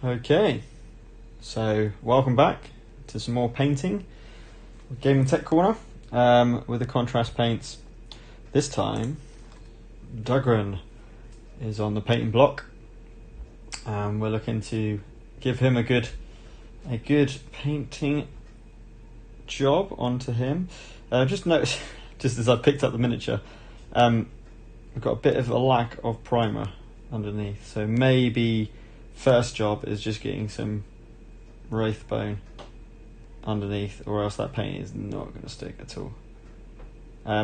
Okay, so welcome back to some more painting. Gaming Tech Corner with the contrast paints. This time, Dugrun is on the painting block. We're looking to give him a good painting job onto him. Just notice, just as I picked up the miniature, we've got a bit of a lack of primer underneath, so maybe first job is just getting some Wraithbone underneath, or else that paint is not going to stick at all.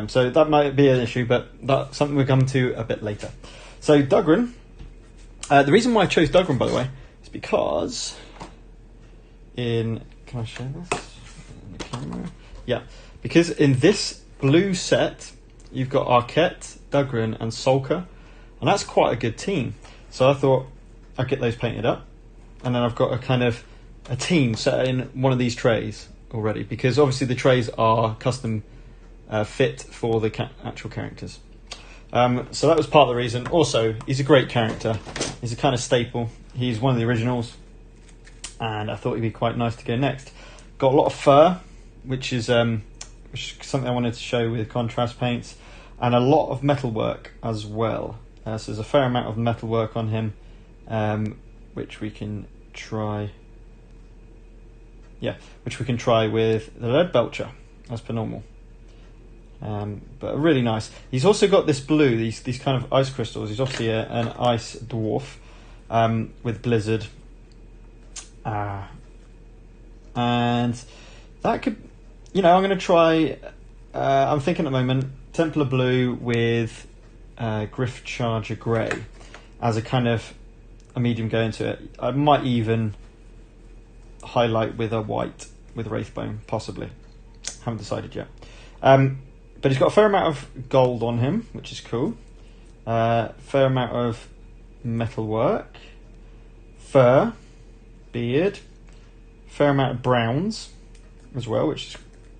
So that might be an issue, but that's something we'll come to a bit later. So Dugrun, the reason why I chose Dugrun, by the way, is because can I show this in the camera? Yeah, because in this blue set you've got Arquette, Dugrun and Sulker, and that's quite a good team. So I thought I'd get those painted up, and then I've got a team set in one of these trays already, because obviously the trays are custom fit for the actual characters. So that was part of the reason. Also, he's a great character. He's a kind of staple. He's one of the originals, and I thought he'd be quite nice to go next. Got a lot of fur, which is something I wanted to show with contrast paints, and a lot of metalwork as well. So there's a fair amount of metalwork on him, which we can try. Yeah, which we can try with the lead belcher as per normal. But really nice. He's also got this blue, these kind of ice crystals. He's obviously an ice dwarf with blizzard, and that could, I'm going to try. I'm thinking at the moment Templar blue with Gryph Charger grey as a kind of a medium go into it. I might even highlight with a white with Wraithbone, possibly. Haven't decided yet. But he's got a fair amount of gold on him, which is cool. Fair amount of metalwork, fur, beard, fair amount of browns as well, which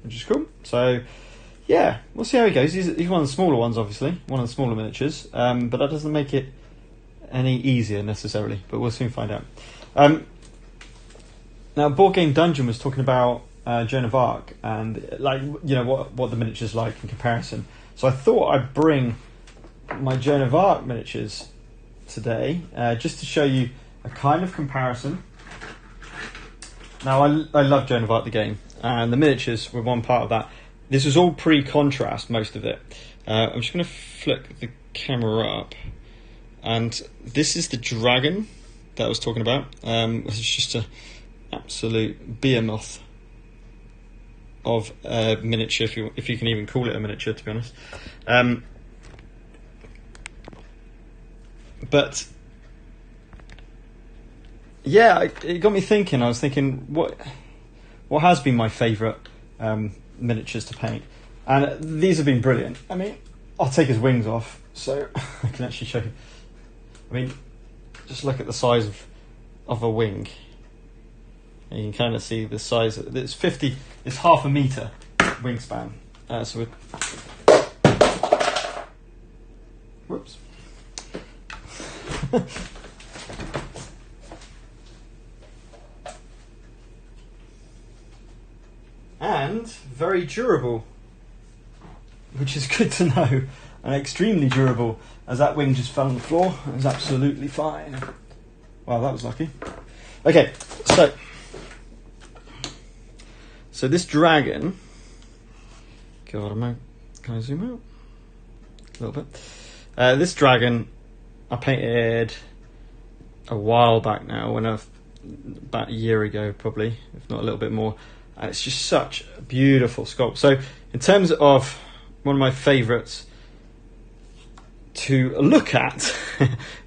is cool. So yeah, we'll see how he goes. He's one of the smaller ones, obviously, one of the smaller miniatures, but that doesn't make it any easier necessarily, but we'll soon find out. Now, Board Game Dungeon was talking about Joan of Arc, and what the miniatures like in comparison. So I thought I'd bring my Joan of Arc miniatures today, just to show you a kind of comparison. Now, I love Joan of Arc the game, and the miniatures were one part of that. This was all pre-contrast, most of it. I'm just going to flick the camera up, and this is the dragon that I was talking about. It's just an absolute behemoth of a miniature, if you can even call it a miniature, to be honest. But yeah, it got me thinking. I was thinking, what has been my favourite miniatures to paint, and these have been brilliant. I mean, I'll take his wings off so I can actually show you. I mean, just look at the size of a wing. And you can kind of see the size. It's half a metre wingspan. So whoops. And very durable, which is good to know, and extremely durable, as that wing just fell on the floor. It was absolutely fine. Wow, that was lucky. Okay, so this dragon, can I zoom out a little bit? This dragon I painted a while back now, about a year ago probably, if not a little bit more, and it's just such a beautiful sculpt. So in terms of one of my favourites to look at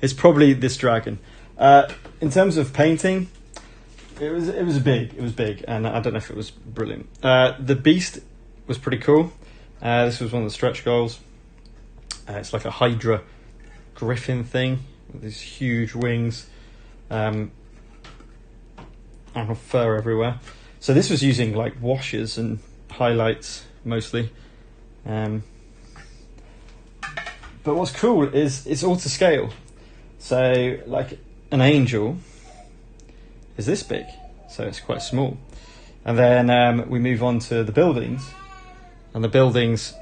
is probably this dragon. In terms of painting, it was big, and I don't know if it was brilliant. The beast was pretty cool. This was one of the stretch goals. It's like a Hydra griffin thing with these huge wings, and fur everywhere. So this was using like washes and highlights mostly. But what's cool is it's all to scale. So like an angel is this big, so it's quite small. And then we move on to the buildings, and the buildings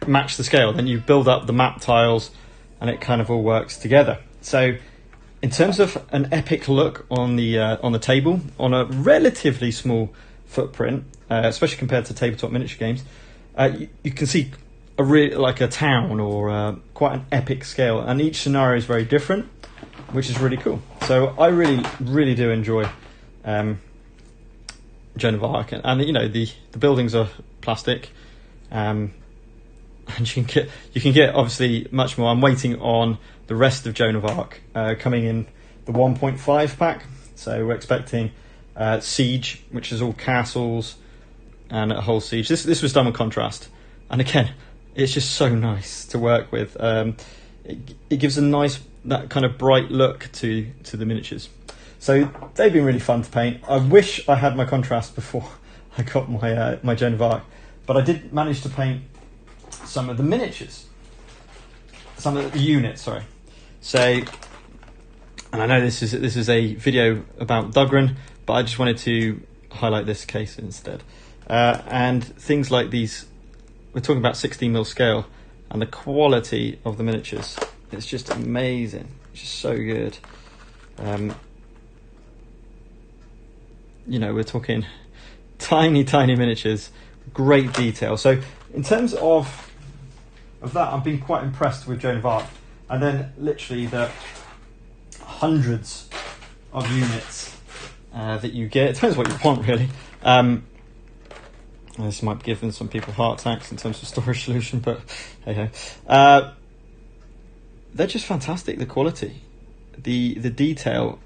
match the scale. Then you build up the map tiles, and it kind of all works together. So in terms of an epic look on the table, on a relatively small footprint, especially compared to tabletop miniature games, you can see like a town or quite an epic scale, and each scenario is very different, which is really cool. So I really do enjoy Joan of Arc, and the buildings are plastic, and you can get obviously much more. I'm waiting on the rest of Joan of Arc coming in the 1.5 pack, so we're expecting Siege, which is all castles and a whole siege. This was done with contrast, and again, it's just so nice to work with. It gives a nice, that kind of bright look to the miniatures. So they've been really fun to paint. I wish I had my contrast before I got my Joan of Arc, but I did manage to paint some of the miniatures, some of the units. Sorry. So, and I know this is a video about Dugrun, but I just wanted to highlight this case instead. And things like these, we're talking about 16mm scale, and the quality of the miniatures, it's just amazing. It's just so good. We're talking tiny miniatures, great detail. So in terms of that, I've been quite impressed with Joan of Arc. And then literally the hundreds of units that you get. It depends what you want, really. This might be giving some people heart attacks in terms of storage solution, but hey ho. They're just fantastic, the quality. The detail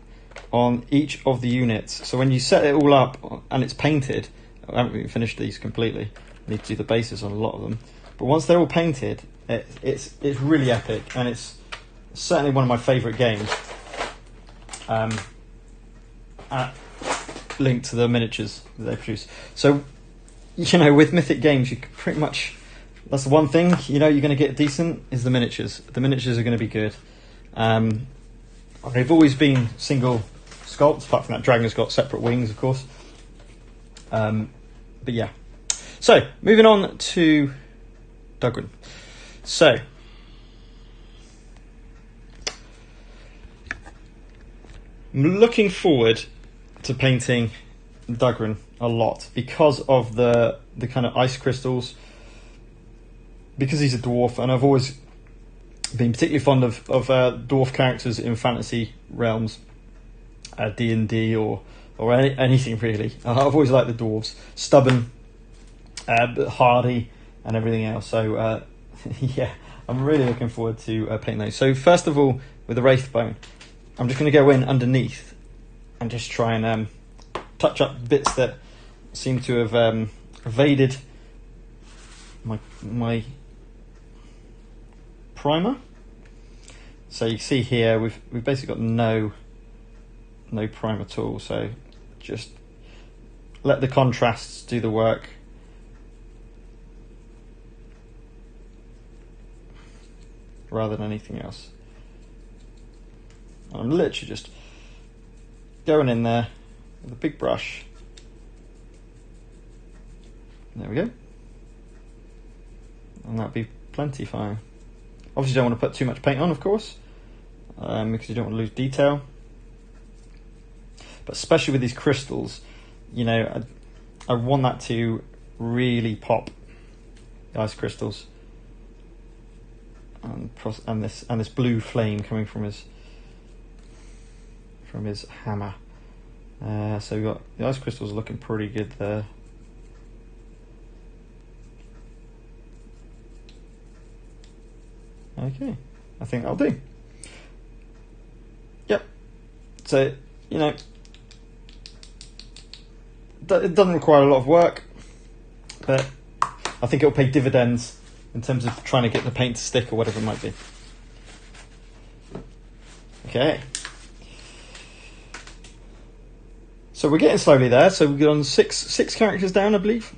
on each of the units. So when you set it all up and it's painted, I haven't even finished these completely. I need to do the bases on a lot of them. But once they're all painted, it's really epic, and it's certainly one of my favourite games. Linked to the miniatures that they produce. So, with Mythic games, you can pretty much, that's the one thing, you're going to get decent, is the miniatures. The miniatures are going to be good. They've always been single sculpts, apart from that dragon's got separate wings, of course. But yeah. So, moving on to Dugrun. So, I'm looking forward to painting Dugrun a lot because of the kind of ice crystals, because he's a dwarf, and I've always been particularly fond of dwarf characters in fantasy realms, D&D or anything really. I've always liked the dwarves, stubborn, but hardy and everything else. So yeah, I'm really looking forward to painting those. So first of all, with the Wraithbone, I'm just going to go in underneath and just try and touch up bits that seem to have evaded my primer. So you see here we've basically got no primer at all, so just let the contrasts do the work. Rather than anything else. I'm literally just going in there with a big brush. There we go. And that'll be plenty fine. Obviously you don't want to put too much paint on, of course, because you don't want to lose detail. But especially with these crystals, I want that to really pop, the ice crystals. And this blue flame coming from his hammer. So we've got the ice crystals looking pretty good there. Okay, I think that'll do. Yep. So it doesn't require a lot of work, but I think it'll pay dividends in terms of trying to get the paint to stick or whatever it might be. Okay. So we're getting slowly there. So we've gone six characters down, I believe.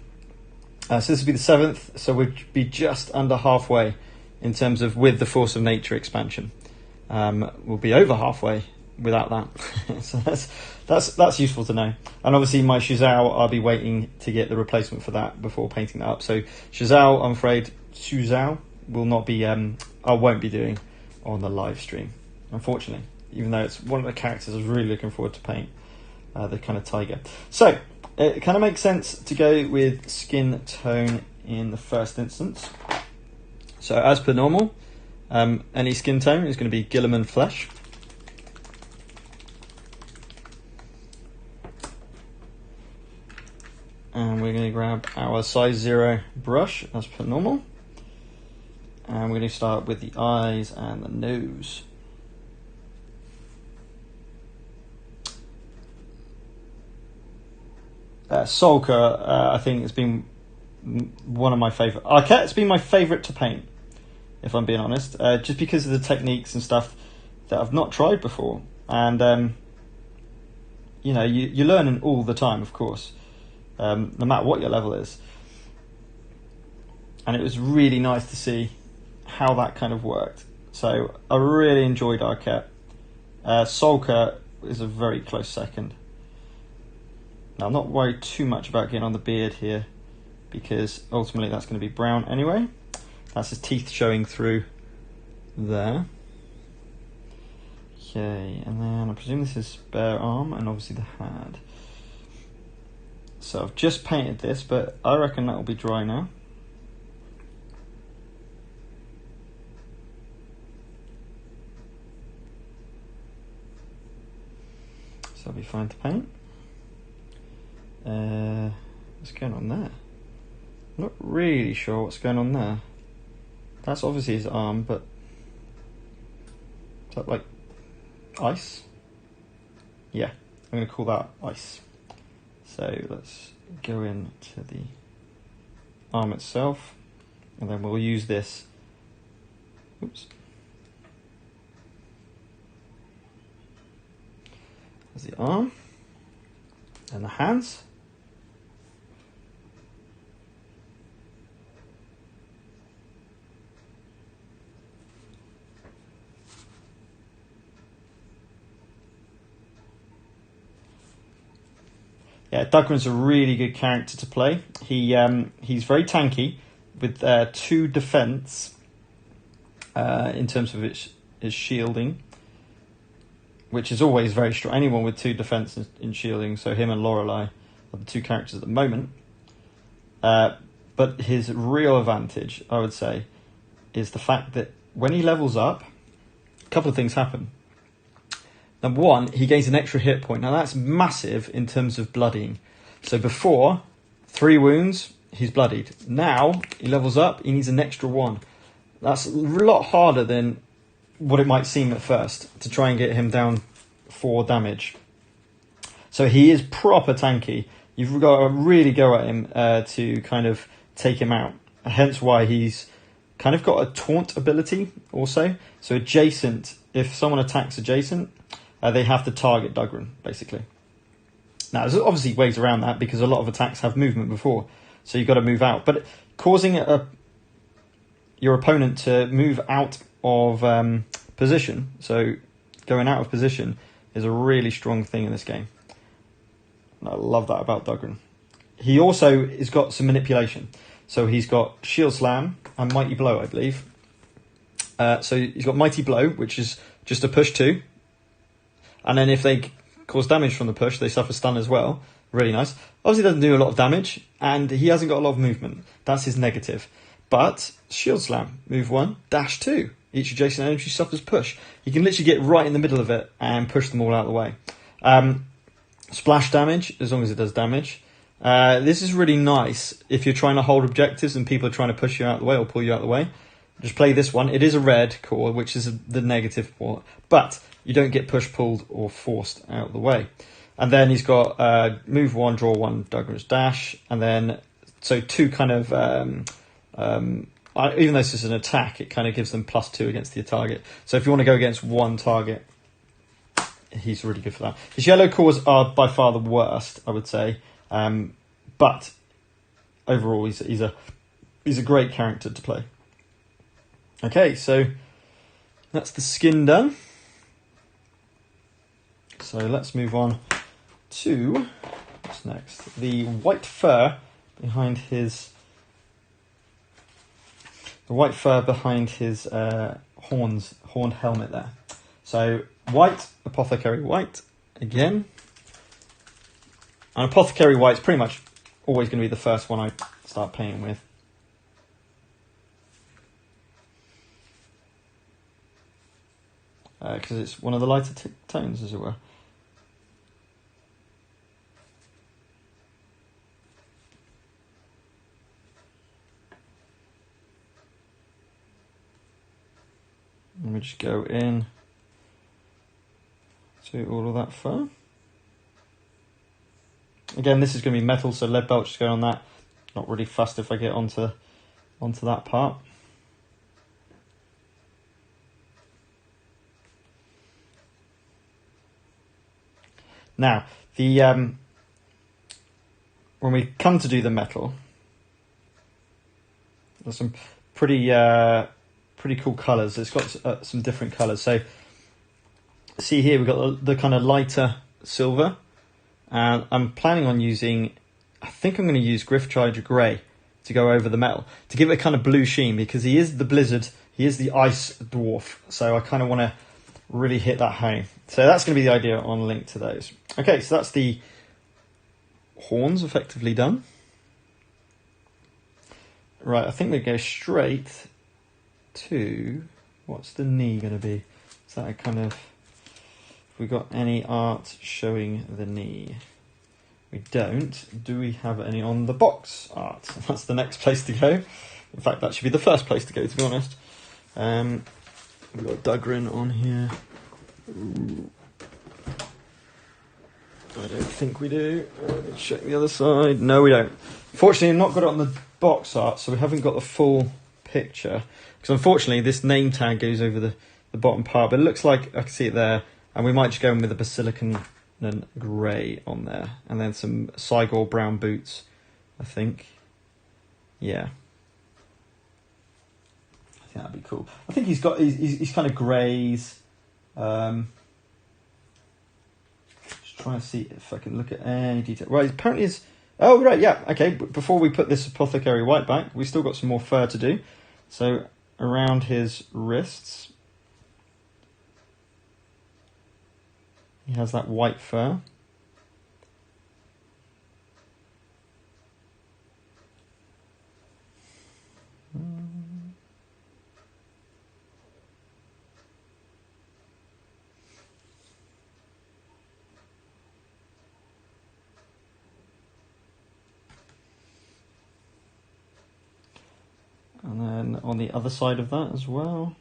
So this will be the 7th. So we'll be just under halfway in terms of with the Force of Nature expansion. We'll be over halfway without that. So that's useful to know. And obviously my Shuzhou, I'll be waiting to get the replacement for that before painting that up. So Shuzhou, I'm afraid, Shuzhou will not be, I won't be doing on the live stream, unfortunately, even though it's one of the characters I was really looking forward to paint, the kind of tiger. So it kind of makes sense to go with skin tone in the first instance. So as per normal, any skin tone is going to be Gulliman Flesh. And we're going to grab our size 0 brush as per normal. And we're going to start with the eyes and the nose. Sulker, I think, has been one of my favourite. Arquette's been my favourite to paint, if I'm being honest, just because of the techniques and stuff that I've not tried before. And, you know, you're learning all the time, of course, no matter what your level is. And it was really nice to see how that kind of worked. So I really enjoyed Arquette. Sulker is a very close second. Now, I'm not worried too much about getting on the beard here, because ultimately that's going to be brown anyway. That's his teeth showing through there. Okay, and then I presume this is bare arm and obviously the hand. So I've just painted this, but I reckon that will be dry now. So I'll be fine to paint. What's going on there? I'm not really sure what's going on there. That's obviously his arm, but is that like ice? Yeah, I'm going to call that ice. So let's go into the arm itself, and then we'll use this. Oops. There's the arm and the hands. Yeah, Dugrun's a really good character to play. He's very tanky with 2 defense in terms of his shielding, which is always very strong. Anyone with 2 defense in shielding, so him and Lorelei are the 2 characters at the moment. But his real advantage, I would say, is the fact that when he levels up, a couple of things happen. Number 1, he gains an extra hit point. Now that's massive in terms of bloodying. So before, 3 wounds, he's bloodied. Now, he levels up, he needs an extra 1. That's a lot harder than what it might seem at first, to try and get him down 4 damage. So he is proper tanky. You've got to really go at him to kind of take him out. Hence why he's kind of got a taunt ability also. So adjacent, if someone attacks adjacent, they have to target Dugrun, basically. Now, there's obviously ways around that, because a lot of attacks have movement before, so you've got to move out. But causing your opponent to move out of position, so going out of position, is a really strong thing in this game. And I love that about Dugrun. He also has got some manipulation. So he's got Shield Slam and Mighty Blow, I believe. So he's got Mighty Blow, which is just a push 2. And then if they cause damage from the push, they suffer stun as well. Really nice. Obviously doesn't do a lot of damage, and he hasn't got a lot of movement. That's his negative. But Shield Slam, move 1, dash 2. Each adjacent energy suffers push. You can literally get right in the middle of it and push them all out of the way. Splash damage, as long as it does damage. This is really nice if you're trying to hold objectives and people are trying to push you out of the way or pull you out of the way. Just play this one. It is a red core, which is the negative part, but you don't get pushed, pulled, or forced out of the way. And then he's got move 1, draw 1, Dugrun's dash, and then so 2 kind of even though this is an attack, it kind of gives them +2 against the target. So if you want to go against one target, he's really good for that. His yellow cores are by far the worst, I would say, but overall he's a great character to play. Okay, so that's the skin done. So let's move on to what's next. The white fur behind his horned helmet there. So white, Apothecary White again. And Apothecary White's pretty much always going to be the first one I start painting with. Because it's one of the lighter tones, as it were. Let me just go in to all of that fur. Again, this is going to be metal, so lead belt just going on that. Not really fussed if I get onto that part. Now, the when we come to do the metal, there's some pretty cool colours. It's got some different colours. So, see here, we've got the kind of lighter silver. And I'm planning on using, I think I'm going to use Gryph Grey to go over the metal, to give it a kind of blue sheen, because he is the blizzard, he is the ice dwarf. So I kind of want to really hit that home. So that's going to be the idea on link to those. Okay, so that's the horns effectively done. Right, I think we go straight to, what's the knee going to be? Is that a kind of, have we got any art showing the knee? We don't. Do we have any on the box art? That's the next place to go. In fact, that should be the first place to go, to be honest. We've got Dugrun on here. Ooh. I don't think we do. Let me check the other side. No, we don't. Fortunately, I've not got it on the box art, so we haven't got the full picture. Because unfortunately, this name tag goes over the bottom part, but it looks like I can see it there. And we might just go in with the Basilicanum Grey on there. And then some Cygor brown boots, I think. Yeah. I think that'd be cool. I think he's kind of greys. Just trying to see if I can look at any detail. Right, apparently it's... Oh, right, yeah, okay. But before we put this Apothecary White back, we still got some more fur to do. So, around his wrists, he has that white fur. And then on the other side of that as well.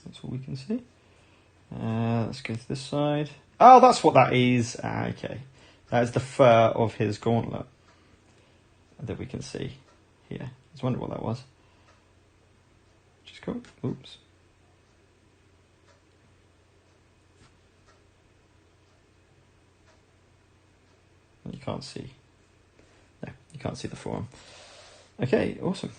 That's what we can see. Let's go to this side. Oh, that's what that is. Okay. That is the fur of his gauntlet that we can see here. I was wondering what that was. Which is cool. Oops. You can't see. No, you can't see the forearm. Okay, awesome.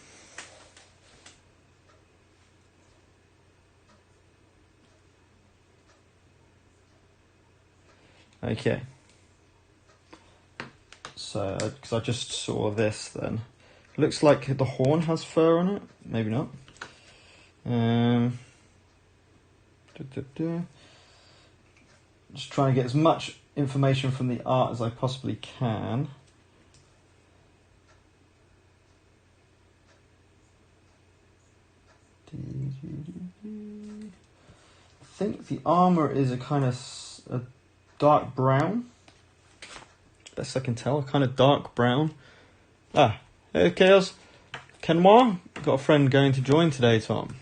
Okay. So, because I just saw this then. Looks like the horn has fur on it. Maybe not. Just trying to get as much information from the art as I possibly can. I think the armor is a kind of a dark brown. Best I can tell, a kind of dark brown. Ah, hey Chaos. Kenmar, got a friend going to join today, Tom.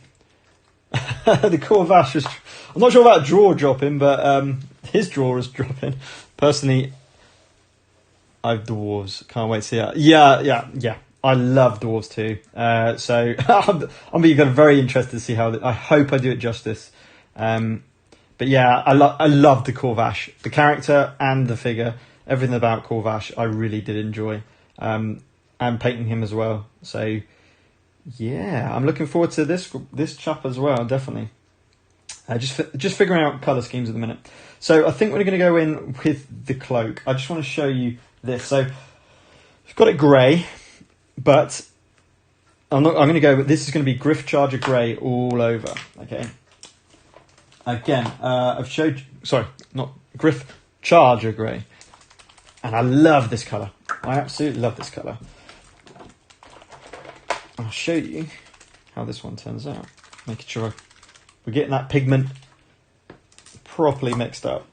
The Corvash is... I'm not sure about draw dropping, but his draw is dropping. Personally, I've dwarves. Can't wait to see it. Yeah. I love dwarves too. So I'm very interested to see how... I hope I do it justice. But yeah, I love the Corvash. The character and the figure. Everything about Corvash I really did enjoy. and painting him as well. So yeah, I'm looking forward to this chap as well, definitely. Just figuring out colour schemes at the minute. So I think we're going to go in with the cloak. I just want to show you this. So I've got it grey, but I'm going to go with, this is going to be Gryph Charger Grey all over. Okay. Again, I've showed, sorry, not Gryph Charger Grey. And I love this colour. I absolutely love this colour. I'll show you how this one turns out. Making sure we're getting that pigment properly mixed up.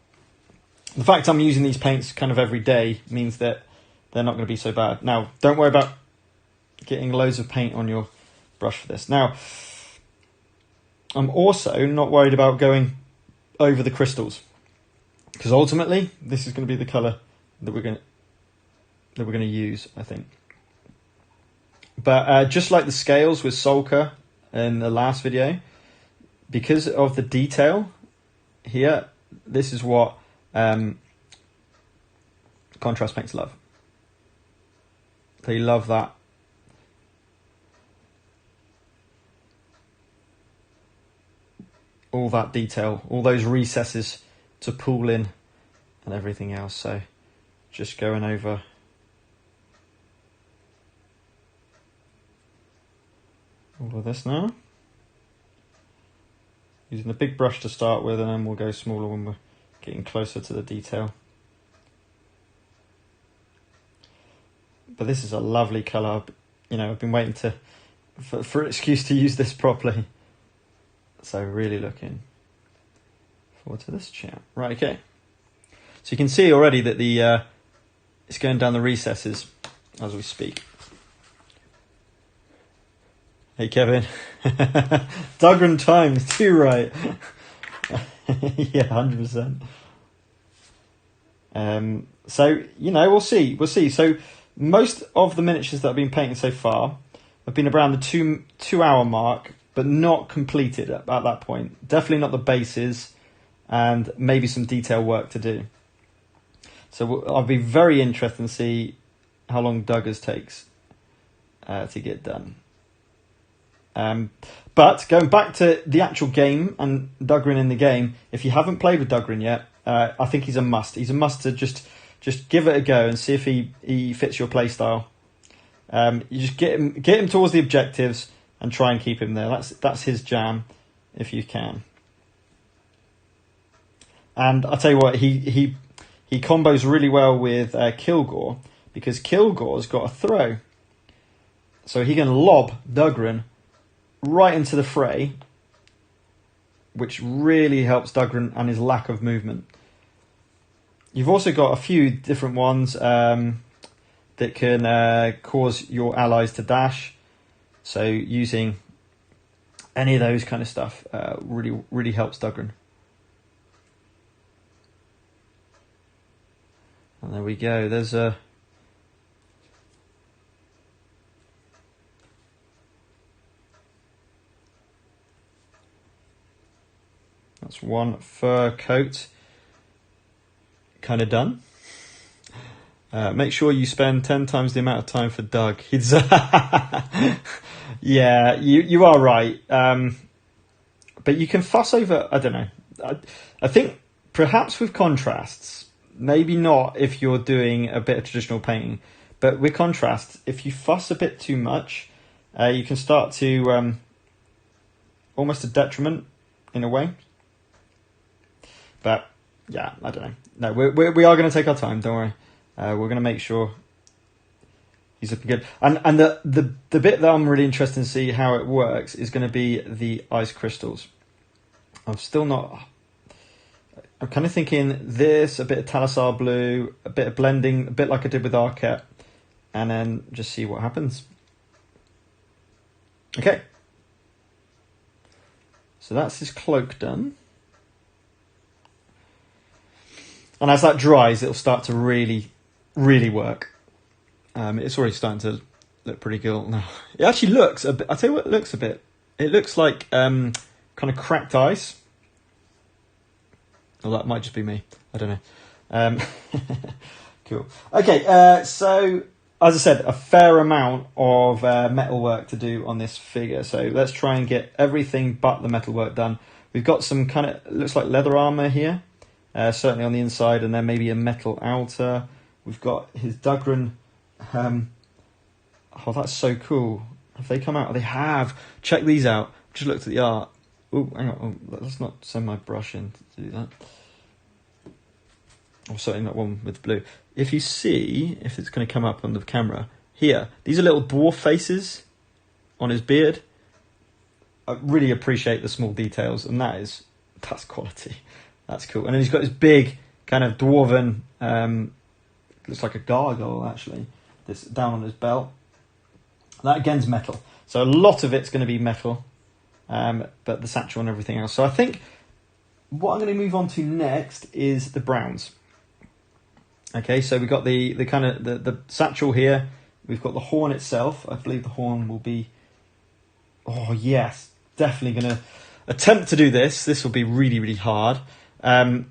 The fact I'm using these paints kind of every day means that they're not going to be so bad. Now, don't worry about getting loads of paint on your brush for this. Now, I'm also not worried about going over the crystals, because ultimately this is going to be the colour that we're going to use, I think. But just like the scales with Sulker in the last video, because of the detail here, this is what contrast paints love. They love that. All that detail, all those recesses to pull in and everything else. So just going over all of this now. Using the big brush to start with, and then we'll go smaller when we're getting closer to the detail. But this is a lovely colour. You know, I've been waiting for an excuse to use this properly. So really looking forward to this chat. Right, okay. So you can see already that the it's going down the recesses as we speak. Hey Kevin. Dugrun times, too right. Yeah, 100%. So, you know, we'll see. So most of the miniatures that I've been painting so far have been around the two hour mark, but not completed at that point. Definitely not the bases, and maybe some detail work to do. So I'll be very interested to see how long Duggars takes to get done. But going back to the actual game and Dugrun in the game, if you haven't played with Dugrun yet, I think he's a must. He's a must to just give it a go and see if he fits your playstyle. You just get him towards the objectives and try and keep him there. That's his jam, if you can. And I'll tell you what, he combos really well with Cygor, because Cygor's got a throw. So he can lob Dugrun right into the fray, which really helps Dugrun and his lack of movement. You've also got a few different ones that can cause your allies to dash. So using any of those kind of stuff really helps Dugrun. And there we go. There's a... That's one fur coat kind of done. Make sure you spend 10 times the amount of time for Doug. He's yeah, you are right. But you can fuss over, I don't know. I think perhaps with contrasts, maybe not if you're doing a bit of traditional painting, but with contrasts, if you fuss a bit too much, you can start to almost a detriment in a way. But yeah, I don't know. No, we are going to take our time. Don't worry. We're going to make sure he's looking good. And the bit that I'm really interested to see how it works is going to be the ice crystals. I'm still not... I'm kind of thinking this, a bit of Tallassar Blue, a bit of blending, a bit like I did with Arquette, and then just see what happens. Okay. So that's his cloak done. And as that dries, it'll start to really, really work. It's already starting to look pretty good now. It actually looks a bit... I'll tell you what it looks a bit. It looks like kind of cracked ice. Well, that might just be me. I don't know. Cool. Okay, so as I said, a fair amount of metalwork to do on this figure. So let's try and get everything but the metalwork done. We've got some kind of, looks like leather armour here, certainly on the inside, and then maybe a metal outer. We've got his Dugrun. Oh, that's so cool. Have they come out? They have. Check these out. Just looked at the art. Oh, hang on. Oh, let's not send my brush in to do that. Or certainly not one with blue. If you see, if it's going to come up on the camera, here, these are little dwarf faces on his beard. I really appreciate the small details, and that's quality. That's cool. And then he's got his big kind of dwarven, looks like a gargoyle actually, this down on his belt. That again's metal. So a lot of it's going to be metal, but the satchel and everything else. So I think what I'm going to move on to next is the browns. Okay, so we've got the kind of the satchel here. We've got the horn itself. I believe the horn will be... Oh, yes. Definitely going to attempt to do this. This will be really, really hard. A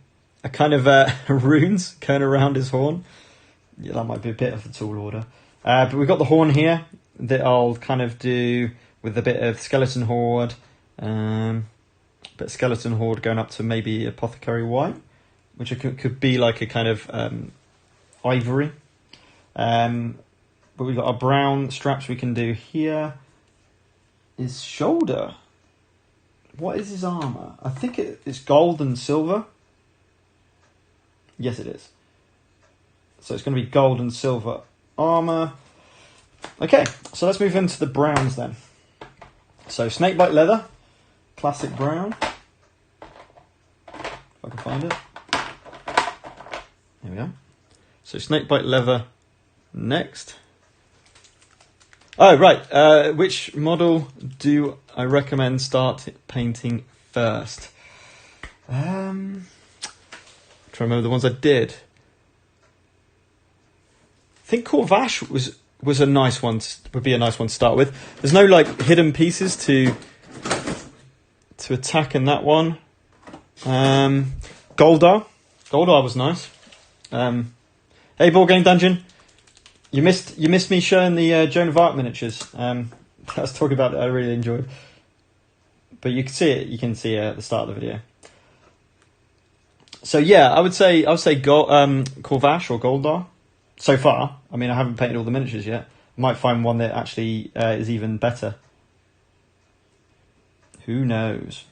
kind of runes going around his horn. Yeah, that might be a bit of a tall order. But we've got the horn here that I'll kind of do with a bit of Skeleton Horde. But Skeleton Horde going up to maybe Apothecary White, which could be like a kind of... ivory, but we've got our brown straps we can do here. His shoulder, what is his armor? I think it's gold and silver. Yes, it is. So it's going to be gold and silver armor. Okay, so let's move into the browns then. So Snakebite Leather, classic brown, if I can find it. Here we go. So Snakebite Leather next. Oh, right. Which model do I recommend start painting first? Trying to remember the ones I did. I think Corvash was a nice one. Would be a nice one to start with. There's no like hidden pieces to attack in that one. Goldar was nice. Hey, Board Game Dungeon, you missed me showing the Joan of Arc miniatures. I was talking about it. I really enjoyed, but you can see it. You can see at the start of the video. So yeah, I would say Corvash or Goldar. So far, I mean, I haven't painted all the miniatures yet. I might find one that actually is even better. Who knows?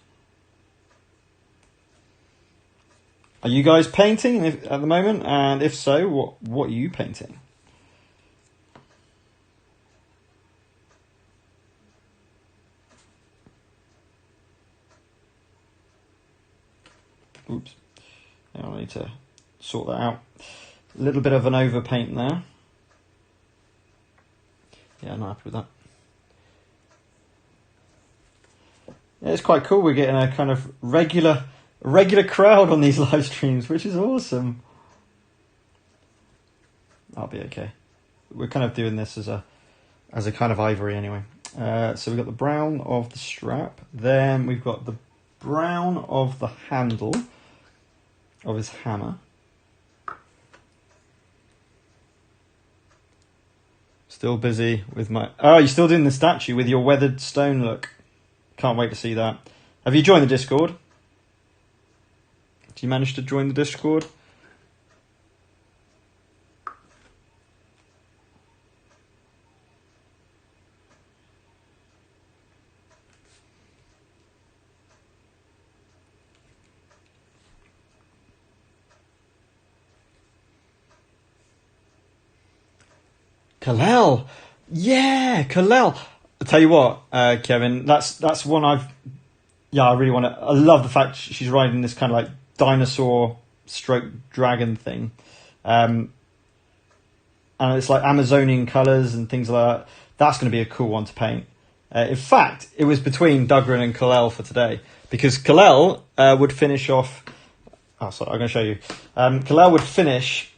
Are you guys painting at the moment? And if so, what are you painting? Oops. I need to sort that out. A little bit of an overpaint there. Yeah, I'm not happy with that. Yeah, it's quite cool. We're getting a kind of regular crowd on these live streams, which is awesome. I'll be okay. We're kind of doing this as a kind of ivory anyway. So we've got the brown of the strap. Then we've got the brown of the handle of his hammer. Still busy with my... Oh, you're still doing the statue with your weathered stone look. Can't wait to see that. Have you joined the Discord? Did you manage to join the Discord? Kalel! Yeah, Kalel! I'll tell you what, Kevin, that's one I really want to... I love the fact she's riding this kind of like dinosaur stroke dragon thing. And it's like Amazonian colours and things like that. That's going to be a cool one to paint. In fact, it was between Dugrun and Kalel for today. Because Kalel would finish off... Oh, sorry, I'm going to show you. Kalel would finish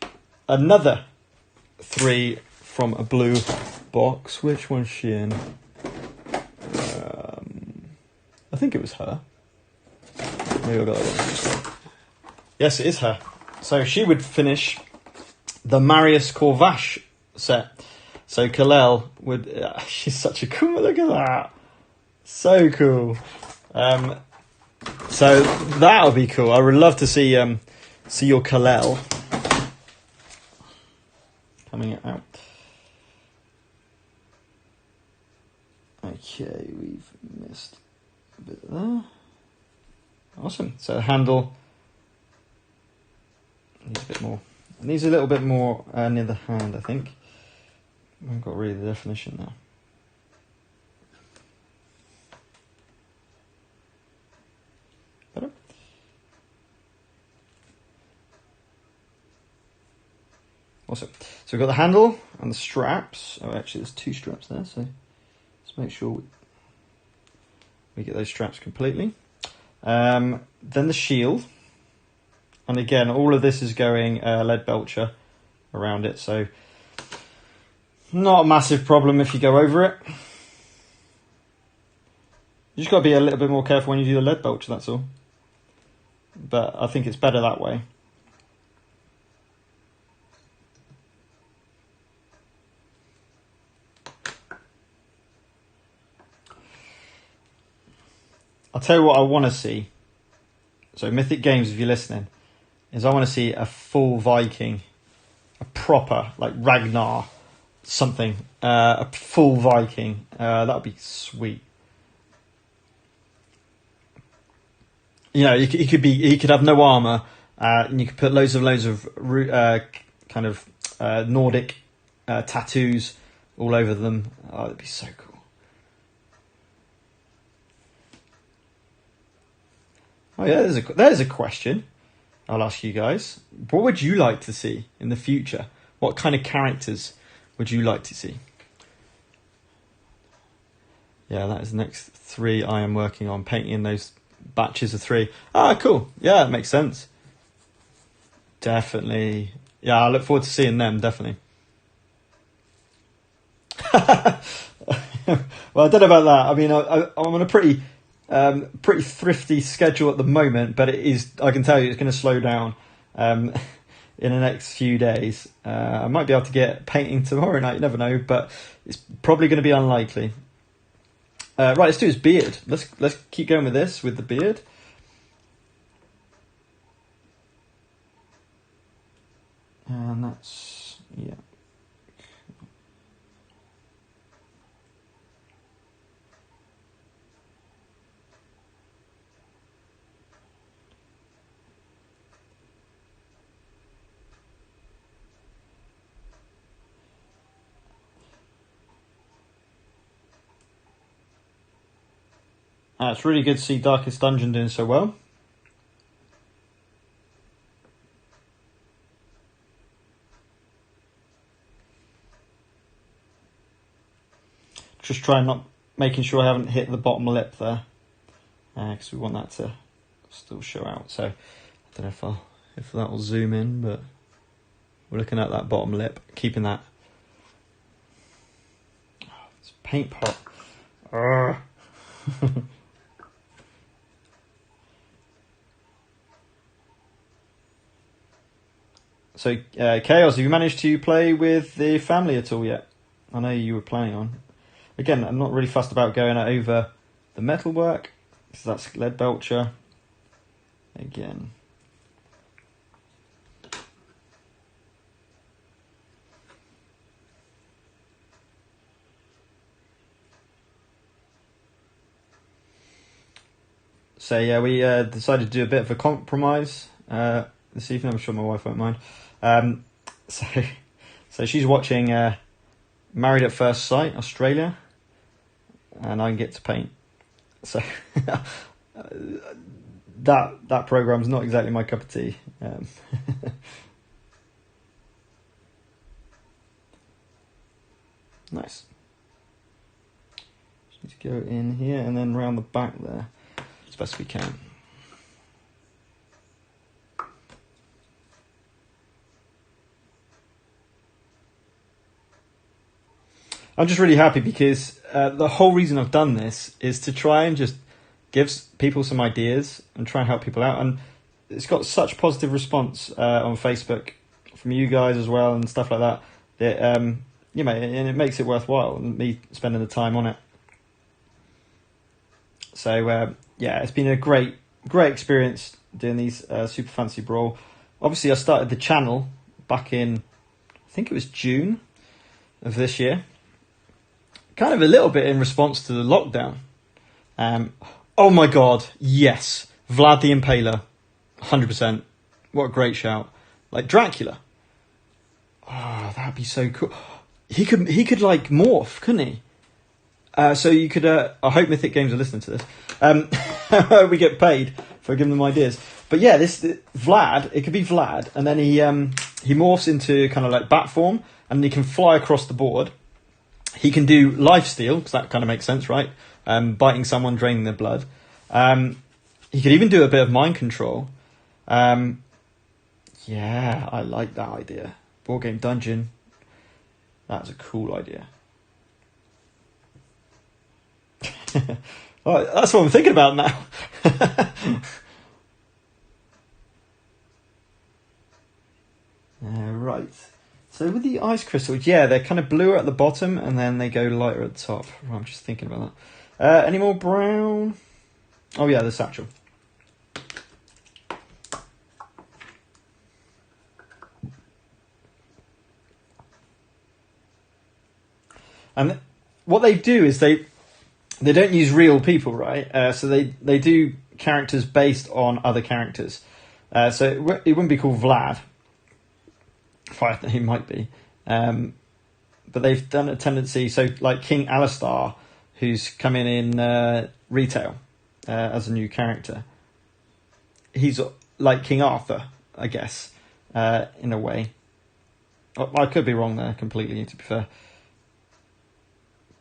another 3 from a blue box. Which one's she in? I think it was her. Maybe I got that one. Yes, it is her. So she would finish the Marius Corvash set. So Kalel would... she's such a cool... Look at that. So cool. So that'll be cool. I would love to see your Kalel coming out. Okay, we've missed a bit there. Awesome. So the handle needs a bit more. It needs a little bit more near the hand, I think. I haven't got really the definition now. Better. Awesome. So we've got the handle and the straps. Oh, actually, there's 2 straps there, so let's make sure we get those straps completely. Then the shield. And again, all of this is going lead belcher around it, so not a massive problem if you go over it. You just got to be a little bit more careful when you do the lead belcher, that's all. But I think it's better that way. I'll tell you what I want to see. So Mythic Games, if you're listening, is I want to see a full Viking, a proper, like Ragnar, something, a full Viking. That would be sweet. You know, he could have no armor, and you could put loads of kind of Nordic tattoos all over them. Oh, that'd be so cool. Oh yeah, there's a question I'll ask you guys. What would you like to see in the future? What kind of characters would you like to see? Yeah, that is the next 3 I am working on, painting in those batches of 3. Ah, cool. Yeah, it makes sense. Definitely. Yeah, I look forward to seeing them, definitely. Well, I don't know about that. I mean, I'm on a pretty thrifty schedule at the moment, but it is, I can tell you, it's going to slow down in the next few days. I might be able to get painting tomorrow night, you never know, but it's probably going to be unlikely. Right, let's do his beard. Let's keep going with this, with the beard. And that's, yeah. It's really good to see Darkest Dungeon doing so well. Just trying not making sure I haven't hit the bottom lip there, because we want that to still show out. So I don't know if that will zoom in, but we're looking at that bottom lip, keeping that. Oh, it's paint pot. So, Chaos, have you managed to play with the family at all yet? I know you were planning on. Again, I'm not really fussed about going over the metalwork, because that's lead belcher. Again. So yeah, we decided to do a bit of a compromise this evening. I'm sure my wife won't mind. So she's watching Married at First Sight, Australia, and I get to paint. So that program's not exactly my cup of tea. Nice. Just need to go in here and then round the back there as best we can. I'm just really happy because the whole reason I've done this is to try and just give people some ideas and try and help people out. And it's got such positive response on Facebook from you guys as well and stuff like that. That you know, and it makes it worthwhile, me spending the time on it. So yeah, it's been a great experience doing these Super Fantasy Brawl. Obviously, I started the channel back in, I think it was June of this year. Kind of a little bit in response to the lockdown. Oh my god, yes. Vlad the Impaler, 100%. What a great shout. Like Dracula. Oh, that'd be so cool. He could like morph, couldn't he? So you could, I hope Mythic Games are listening to this. We get paid for giving them ideas. But yeah, this Vlad, it could be Vlad, and then he morphs into kind of like bat form, and he can fly across the board. He can do lifesteal, because that kind of makes sense, right? Biting someone, draining their blood. He could even do a bit of mind control. Yeah, I like that idea. Board game dungeon. That's a cool idea. Oh, that's what I'm thinking about now. Right. So with the ice crystals, yeah, they're kind of bluer at the bottom and then they go lighter at the top. Oh, I'm just thinking about that. Any more brown? Oh yeah, the satchel. And what they do is they don't use real people, right? So they do characters based on other characters. So it wouldn't be called Vlad. He might be. But they've done a tendency, so like King Alistar, who's come in retail as a new character. He's like King Arthur, I guess, in a way. I could be wrong there completely, to be fair.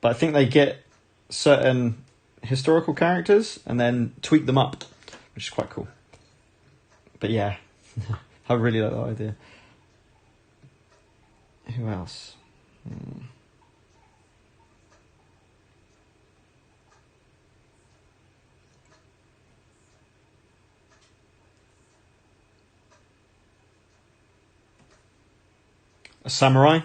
But I think they get certain historical characters and then tweak them up, which is quite cool. But yeah, I really like that idea. Who else? A samurai?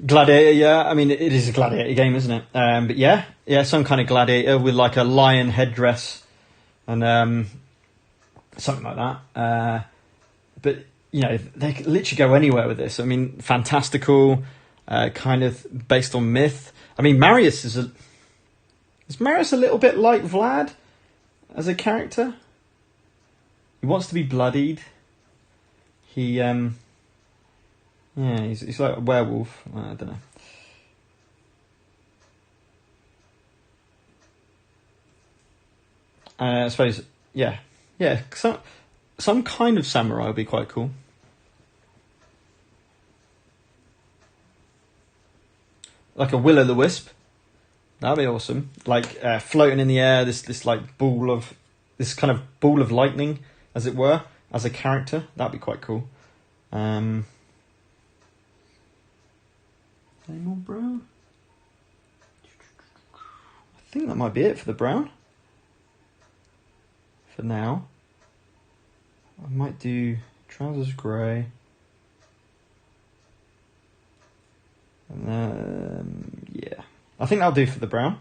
Gladiator, yeah. I mean, it is a gladiator game, isn't it? But yeah, some kind of gladiator with like a lion headdress and something like that. But you know, they could literally go anywhere with this. I mean, fantastical, kind of based on myth. I mean, Marius is Marius a little bit like Vlad as a character? He wants to be bloodied. He yeah, he's like a werewolf. I don't know. I suppose, yeah. Some kind of samurai would be quite cool. Like a will-o'-the-wisp. That'd be awesome. Like floating in the air, this like ball of lightning, as it were, as a character. That'd be quite cool. Any more brown? I think that might be it for the brown. For now. I might do trousers grey. And then, yeah. I think that'll do for the brown.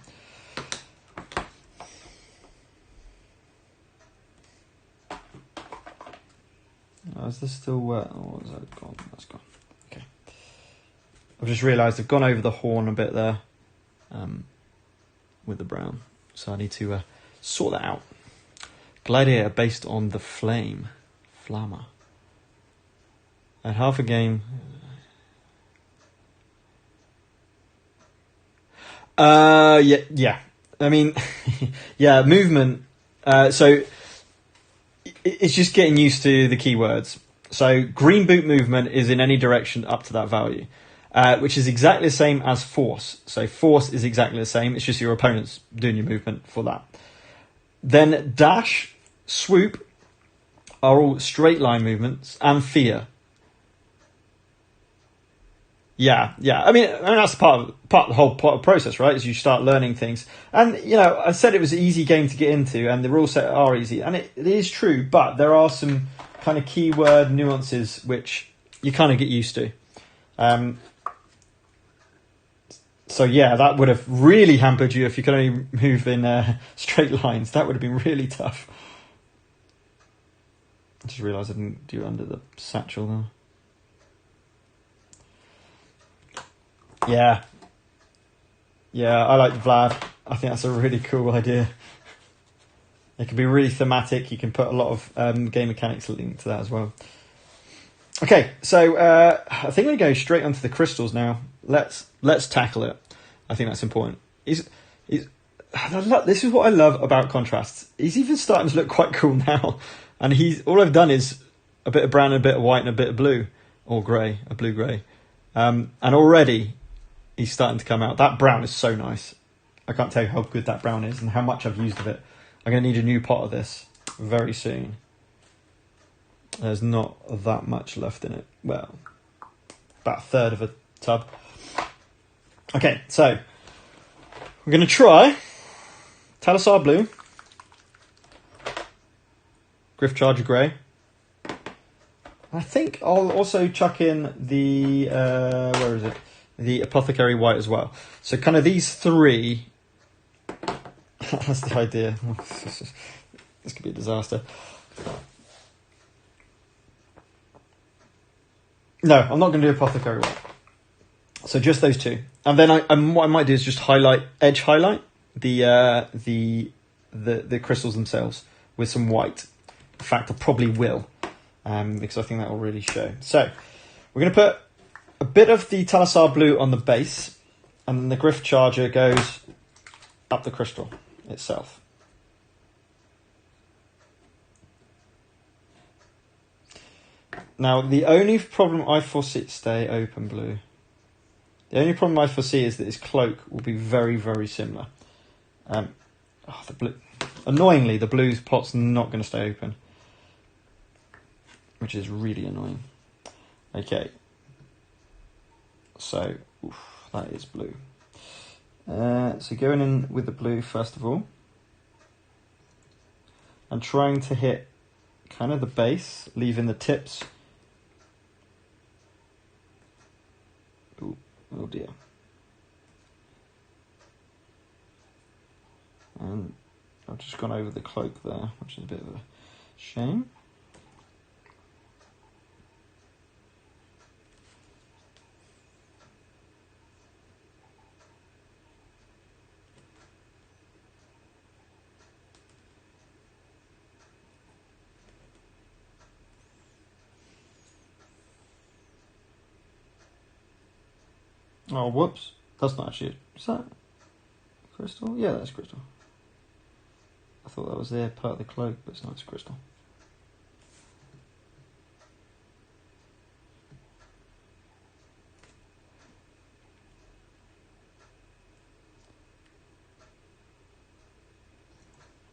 Oh, is this still wet? Oh, is that gone? That's gone. Okay. I've just realised I've gone over the horn a bit there with the brown. So I need to sort that out. Gladiator based on the flame. Flammer. At half a game. Yeah. I mean, yeah, movement. So it's just getting used to the keywords. So green boot movement is in any direction up to that value, which is exactly the same as force. So force is exactly the same. It's just your opponent's doing your movement for that. Then dash, swoop are all straight line movements, and fear. Yeah. I mean that's part of the whole process, right? As you start learning things, and you know, I said it was an easy game to get into, and the rule set are easy, and it is true. But there are some kind of keyword nuances which you kind of get used to. So yeah, that would have really hampered you if you could only move in straight lines. That would have been really tough. I just realised I didn't do it under the satchel there. Yeah. Yeah, I like Vlad. I think that's a really cool idea. It can be really thematic. You can put a lot of game mechanics linked to that as well. Okay, so I think we're going to go straight onto the crystals now. Let's tackle it. I think that's important. This is what I love about contrasts. He's even starting to look quite cool now. And all I've done is a bit of brown and a bit of white and a bit of blue. Or grey, a blue-grey. And already he's starting to come out. That brown is so nice. I can't tell you how good that brown is and how much I've used of it. I'm going to need a new pot of this very soon. There's not that much left in it. Well, about a third of a tub. Okay, so we're going to try Tallassar Blue, Gryph Charger Grey. I think I'll also chuck in the where is it? The Apothecary White as well. So kind of these three. That's the idea. This could be a disaster. No, I'm not going to do Apothecary White. So just those two, and then what I might do is just edge highlight the crystals themselves with some white. In fact, I probably will, because I think that will really show. So we're going to put a bit of the Tallassar Blue on the base, and then the Gryph Charger goes up the crystal itself. Now, the only problem I foresee... Stay open, Blue. The only problem I foresee is that his cloak will be very, very similar. The blue... Annoyingly, the blue's pot's not going to stay open. Which is really annoying. Okay. So, that is blue. So going in with the blue first of all. And trying to hit kind of the base, leaving the tips. Ooh, oh dear. And I've just gone over the cloak there, which is a bit of a shame. Oh, whoops. That's not actually... Is that crystal? Yeah, that's crystal. I thought that was there, part of the cloak, but it's not, it's crystal.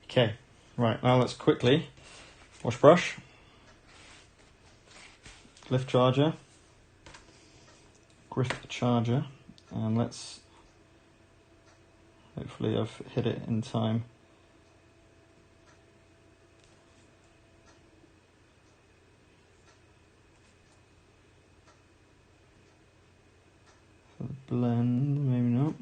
Okay, right, now let's quickly wash brush, Glyph Charger, Gryph Charger, and let's, hopefully I've hit it in time. For the blend, maybe not.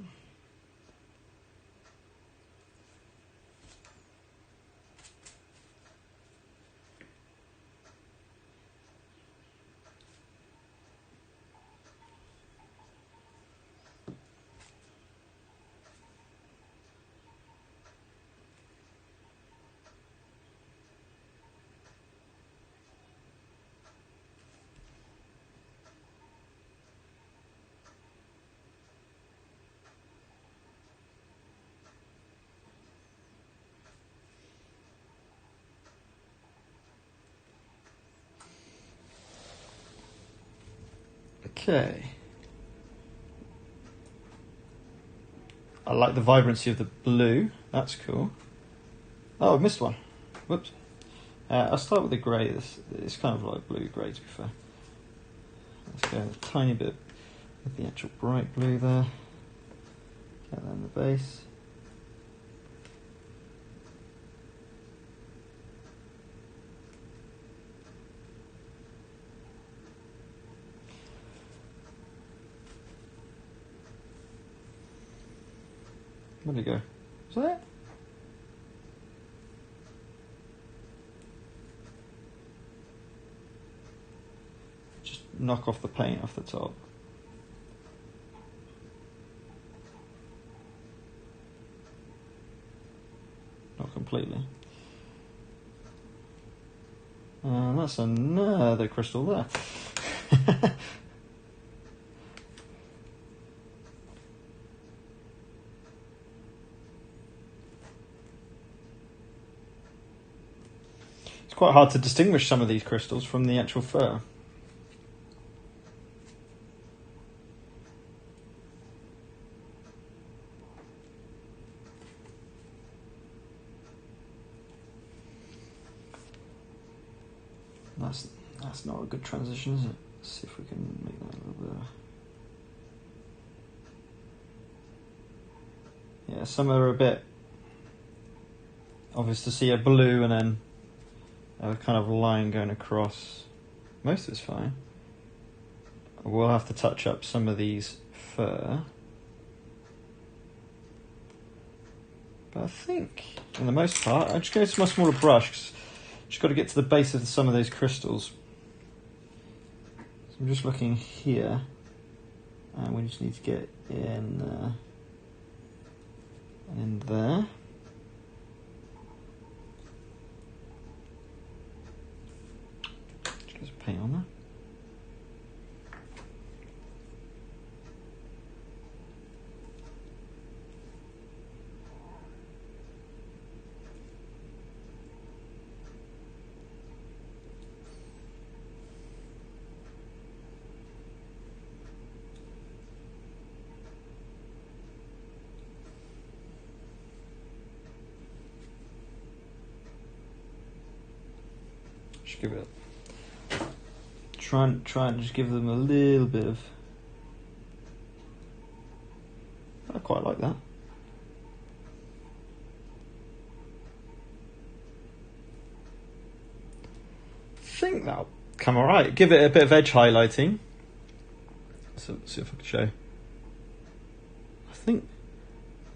Okay. I like the vibrancy of the blue. That's cool. Oh, I missed one. Whoops. I'll start with the grey. It's kind of like blue-grey, to be fair. Let's go a tiny bit with the actual bright blue there. Get that in the base. Where'd it go? Is that it? Just knock off the paint off the top. Not completely. And that's another crystal there. It's quite hard to distinguish some of these crystals from the actual fur. That's not a good transition, is it? Let's see if we can make that a little bit. Yeah, some are a bit obvious to see a blue and then a kind of line going across. Most of it's fine. We'll have to touch up some of these fur. But I think, for the most part, I'm just going to my smaller brush, 'cause just got to get to the base of some of those crystals. So I'm just looking here, and we just need to get in there. Just get some paint on there. Just give it. Try and just give them a little bit of. I quite like that. I think that'll come alright. Give it a bit of edge highlighting. So let's see if I can show. I think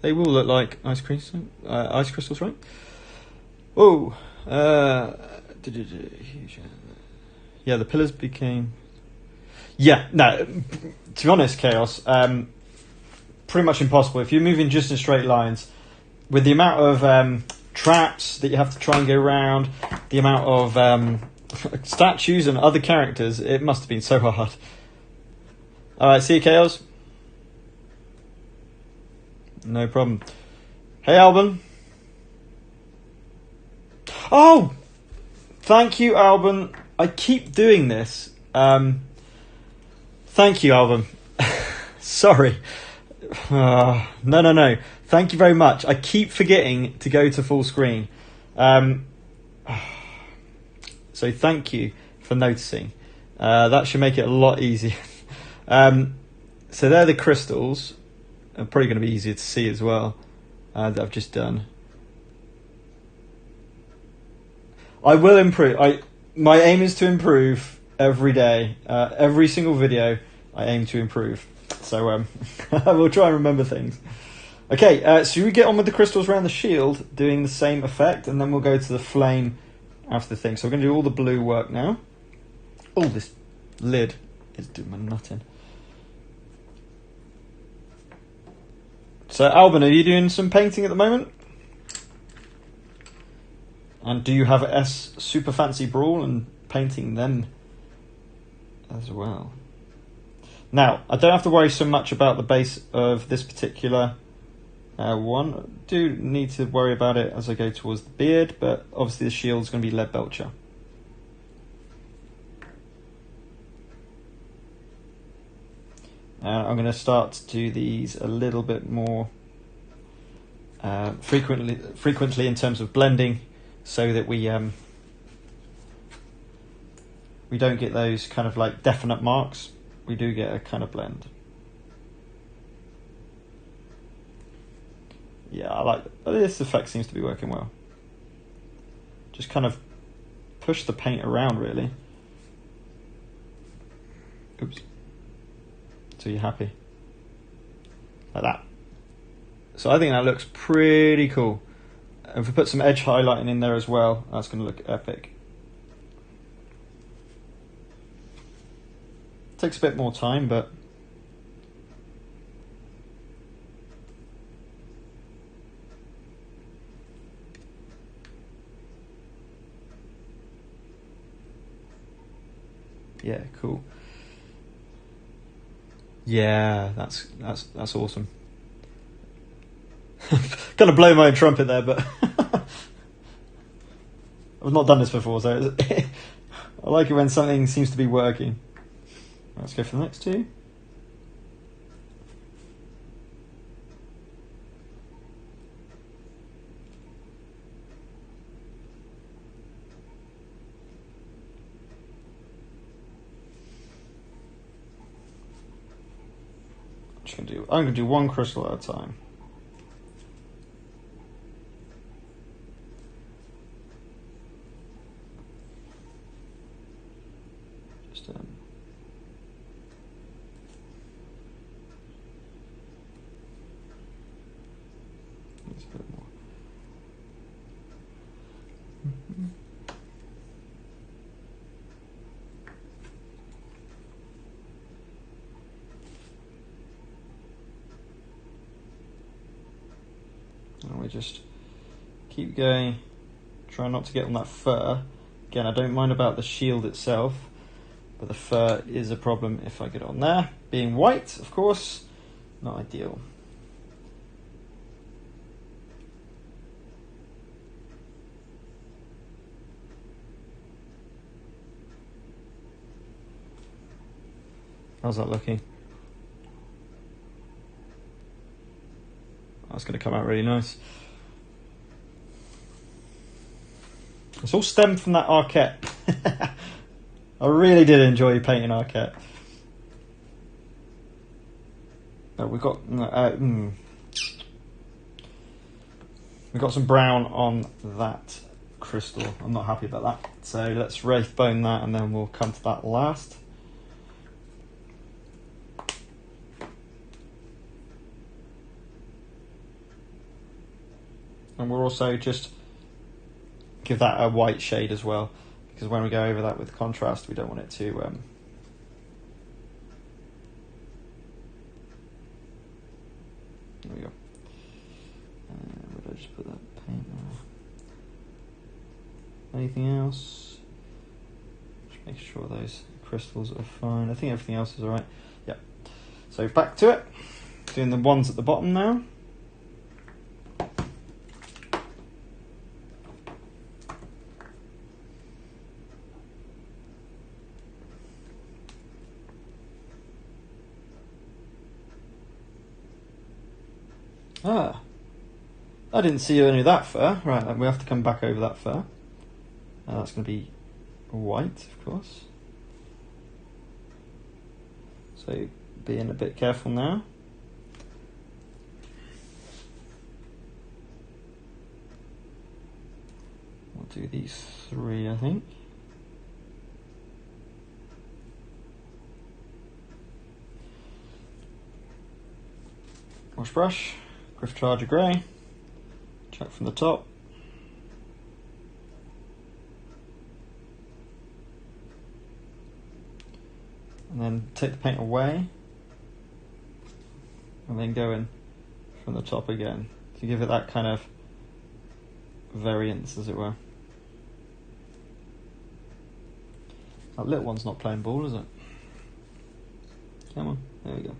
they will look like ice crystals, right? Oh. Yeah, the pillars became. Yeah, no. To be honest, Chaos, pretty much impossible. If you're moving just in straight lines, with the amount of traps that you have to try and go around, the amount of statues and other characters, it must have been so hard. All right, see you, Chaos. No problem. Hey, Alban. Oh. Thank you, Alban. I keep doing this. Thank you, Alban. Sorry. No. Thank you very much. I keep forgetting to go to full screen. So thank you for noticing. That should make it a lot easier. So they're the crystals. They're probably going to be easier to see as well, that I've just done. I will improve. My aim is to improve every day. Every single video, I aim to improve. So I will try and remember things. Okay, so we get on with the crystals around the shield, doing the same effect, and then we'll go to the flame after the thing. So we're going to do all the blue work now. Oh, this lid is doing my nut in. So Alban, are you doing some painting at the moment? And do you have a super fancy Brawl and painting them as well? Now, I don't have to worry so much about the base of this particular one. I do need to worry about it as I go towards the beard, but obviously the shield's going to be Lead Belcher. I'm going to start to do these a little bit more frequently in terms of blending, so that we don't get those kind of like definite marks. We do get a kind of blend. Yeah, I like this effect. Seems to be working well. Just kind of push the paint around, really. Oops. So you're happy like that. So I think that looks pretty cool. And if we put some edge highlighting in there as well, that's going to look epic. Takes a bit more time, but yeah, cool. Yeah, that's awesome. Gonna blow my own trumpet there, but I've not done this before, so I like it when something seems to be working. Let's go for the next two. I'm gonna do one crystal at a time. Just a bit more. And we just keep going, try not to get on that fur. Again, I don't mind about the shield itself, but the fur is a problem if I get on there. Being white, of course, not ideal. How's that looking? That's going to come out really nice. It's all stemmed from that Arquette. I really did enjoy painting Arquette. We've got some brown on that crystal. I'm not happy about that. So let's Wraithbone that, and then we'll come to that last. And we'll also just give that a white shade as well, because when we go over that with contrast, we don't want it to there we go. Where did I just put that paint there? Anything else? Just make sure those crystals are fine. I think everything else is alright. Yep. So back to it. Doing the ones at the bottom now. Ah, I didn't see any of that fur. Right, then we have to come back over that fur. That's going to be white, of course. So being a bit careful now. We'll do these three, I think. Wash brush. Gryph Charger Grey, chuck from the top. And then take the paint away. And then go in from the top again to give it that kind of variance, as it were. That little one's not playing ball, is it? Come on, there we go.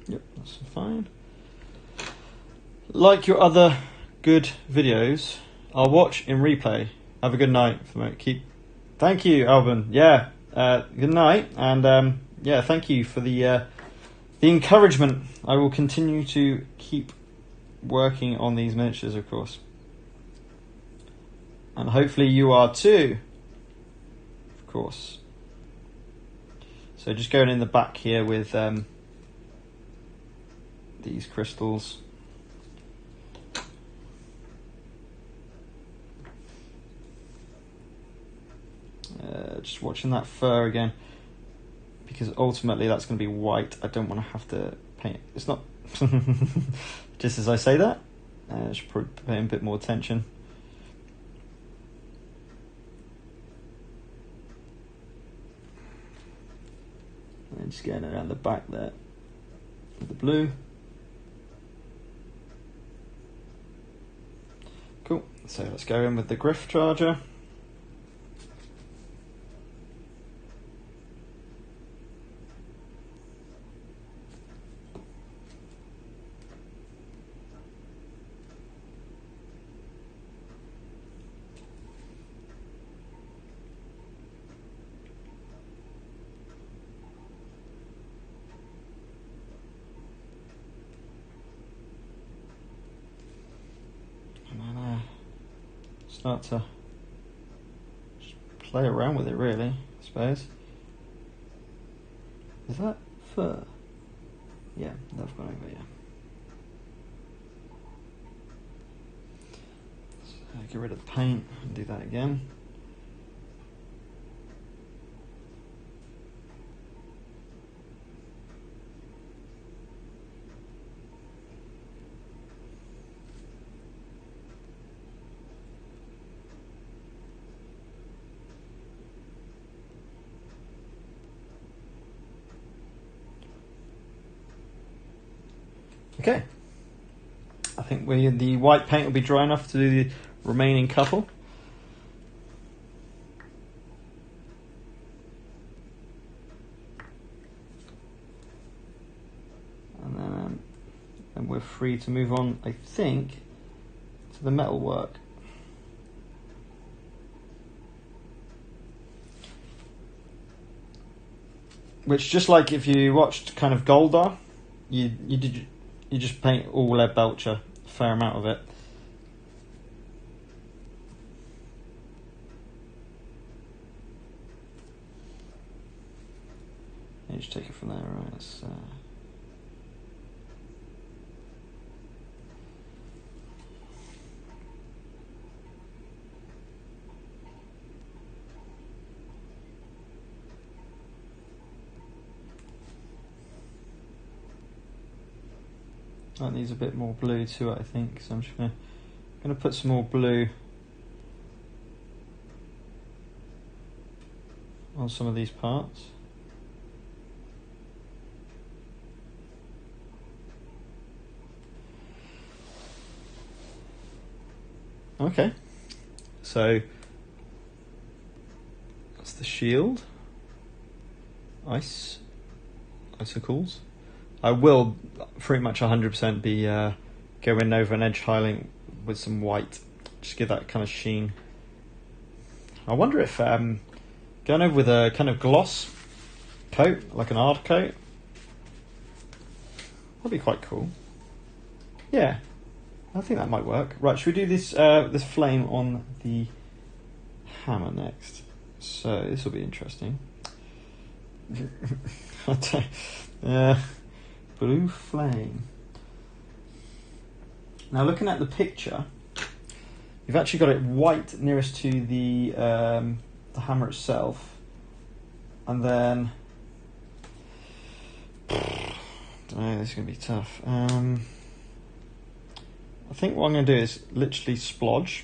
Yep, that's fine. Like your other good videos, I'll watch in replay. Have a good night. Thank you, Alvin. Yeah, good night, and yeah, thank you for the encouragement. I will continue to keep working on these miniatures, of course, and hopefully you are too. Of course. So just going in the back here with these crystals. Just watching that fur again, because ultimately that's going to be white. I don't want to have to paint it. It's not just as I say that, I should probably pay a bit more attention. And just going around the back there with the blue. Cool. So let's go in with the Gryph charger. Start to just play around with it, really, I suppose. Is that fur? Yeah, they've gone over, yeah. So get rid of the paint and do that again. Okay, I think the white paint will be dry enough to do the remaining couple. And then we're free to move on, I think, to the metal work. Which, just like if you watched kind of Goldar, you just paint all lead belcher, a fair amount of it. You just take it from there, right? Let's, that needs a bit more blue to it, I think. So I'm just gonna put some more blue on some of these parts. Okay, so that's the shield. Icicles. I will pretty much 100% be going over an edge highlight with some white, just give that kind of sheen. I wonder if going over with a kind of gloss coat, like an ard coat, that'd be quite cool. Yeah, I think that might work. Right, should we do this this flame on the hammer next? So this will be interesting. Blue flame. Now, looking at the picture, you've actually got it white nearest to the hammer itself, and then I don't know. This is going to be tough. I think what I'm going to do is literally splodge.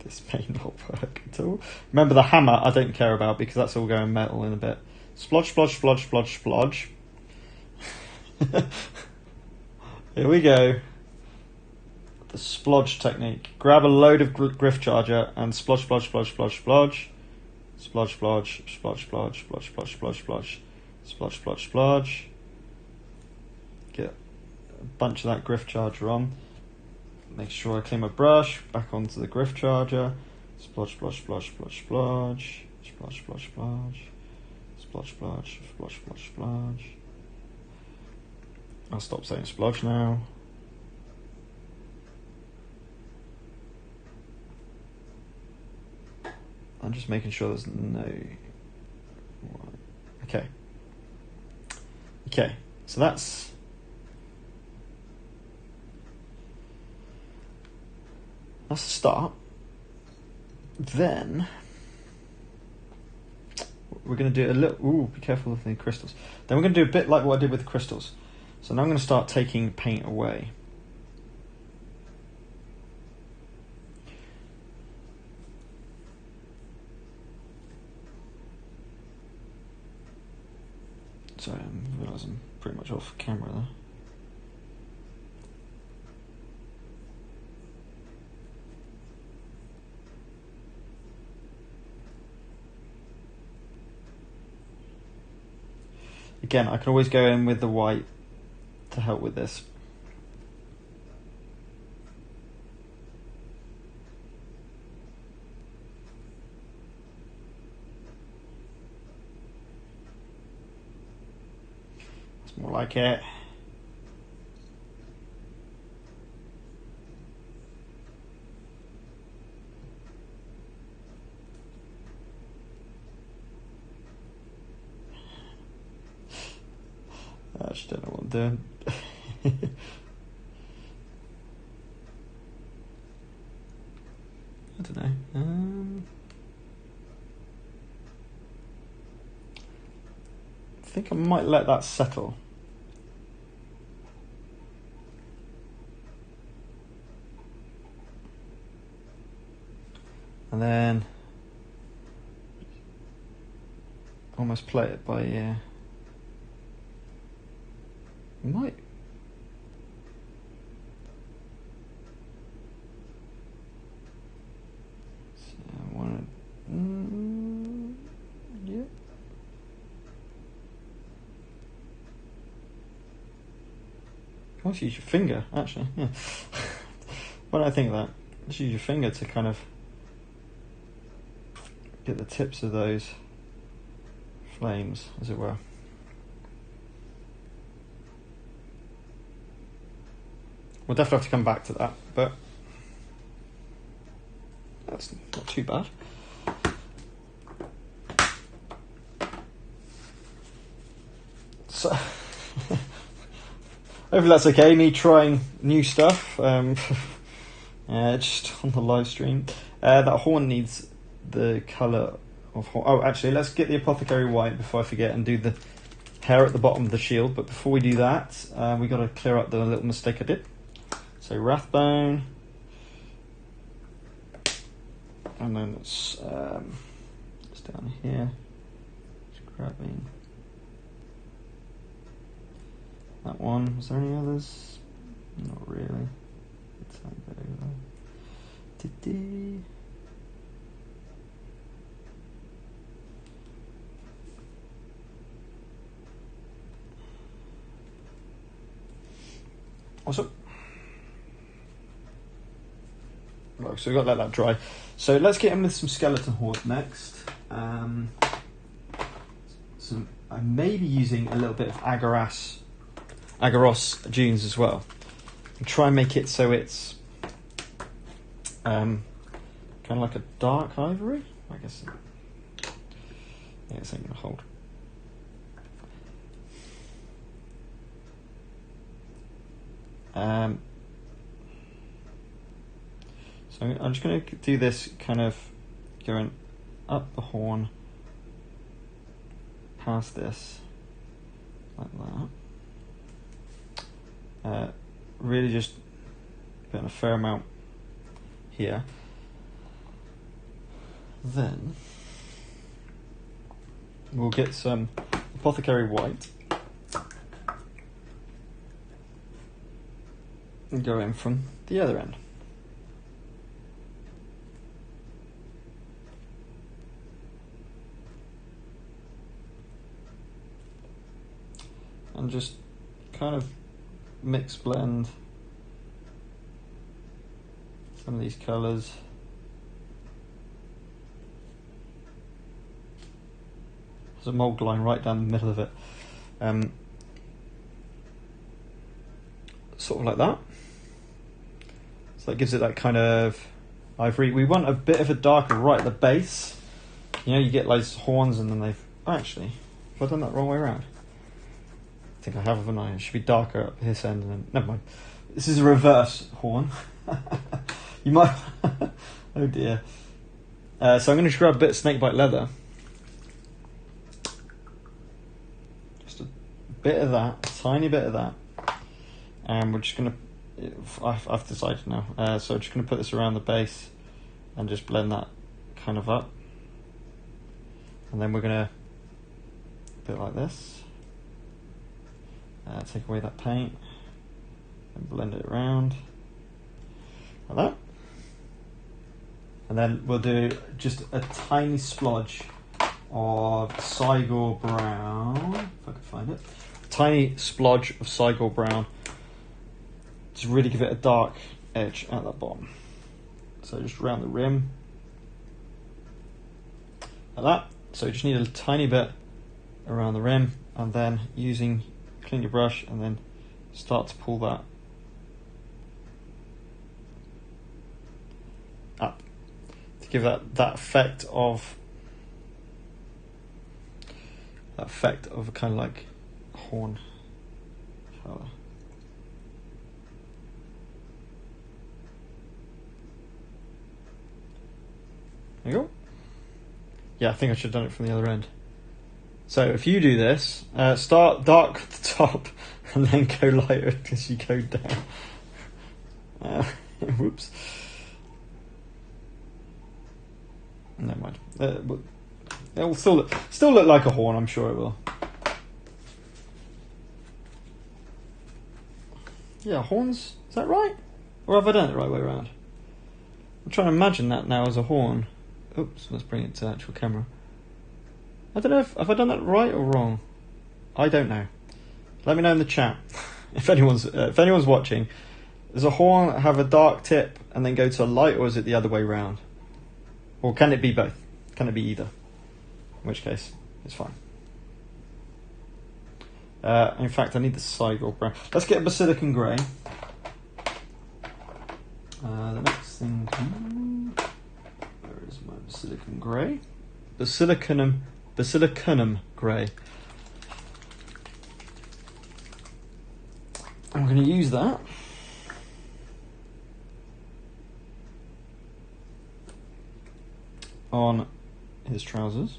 This may not work at all. Remember, the hammer I don't care about because that's all going metal in a bit. Splodge, splodge, splodge, splodge, splodge. Here we go. The splodge technique. Grab a load of Gryph charger and splodge, splodge, splodge, splodge, splodge. Splodge, splodge, splodge, splodge, splodge, splodge, splodge, splodge. Splodge, splodge, splodge. Get a bunch of that Gryph charger on. Make sure I clean my brush. Back onto the Gryph charger. Splodge, splodge, splodge, splodge, splodge. Splodge, splodge, splodge. Splodge, splodge, splodge, splodge, splodge. I'll stop saying splodge now. I'm just making sure there's no... Okay, so that's the start. Then we're going to do a little... Ooh, be careful of the crystals. Then we're going to do a bit like what I did with the crystals. So now I'm going to start taking paint away. Sorry, I realise I'm pretty much off camera there. Again, I can always go in with the white to help with this. It's more like it. I just don't know what I'm doing. I don't know. I think I might let that settle. And then almost play it by ear. Might. So I want to. Yeah. Let's use your finger, actually. Yeah. When I think of that, just use your finger to kind of get the tips of those flames, as it were. We'll definitely have to come back to that, but that's not too bad. So, hopefully that's okay, me trying new stuff, just on the live stream. That horn needs the colour of horn. Oh, actually, let's get the Apothecary White before I forget and do the hair at the bottom of the shield. But before we do that, we got to clear up the little mistake I did. So Wraithbone, and then it's down here. Just grabbing that one. Was there any others? Not really. It's awesome. Right, so we've got to let that dry. So let's get in with some Skeleton Horde next. I may be using a little bit of Agaros dunes as well. And try and make it so it's kind of like a dark ivory. I guess. Yeah, this ain't gonna hold. So I'm just going to do this kind of going up the horn, past this, like that. Really just putting a fair amount here. Then we'll get some Apothecary White and go in from the other end. And just kind of mix blend some of these colours. There's a mould line right down the middle of it. Sort of like that. So that gives it that kind of ivory. We want a bit of a darker right at the base. You know, you get like horns and then they've... Oh, actually, Have I done that the wrong way around? I think I have, haven't I? It should be darker at this end, and then never mind. This is a reverse horn. You might. Oh dear. So I'm going to grab a bit of Snakebite Leather. Just a bit of that, a tiny bit of that, and we're just going to. I've decided now. So I'm just going to put this around the base and just blend that kind of up, and then we're going to do it like this. Take away that paint and blend it around like that, and then we'll do just a tiny splodge of Cygor brown, if I can find it. A tiny splodge of Cygor brown to really give it a dark edge at the bottom. So just around the rim like that. So you just need a tiny bit around the rim, and then clean your brush and then start to pull that up to give that effect of a kind of like horn colour. There you go. Yeah, I think I should have done it from the other end. So if you do this, start dark at the top and then go lighter as you go down. Whoops. Never mind. It will still look like a horn, I'm sure it will. Yeah, horns, is that right? Or have I done it the right way around? I'm trying to imagine that now as a horn. Oops, let's bring it to actual camera. I don't know have I done that right or wrong. I don't know. Let me know in the chat if anyone's watching. Does a horn have a dark tip and then go to a light, or is it the other way round? Or can it be both? Can it be either? In which case, it's fine. In fact, I need the Cygor brown. Let's get a Basilicanum Grey. The next thing. Where is my Basilicanum Grey? Basilicanum Grey. I'm going to use that. On his trousers.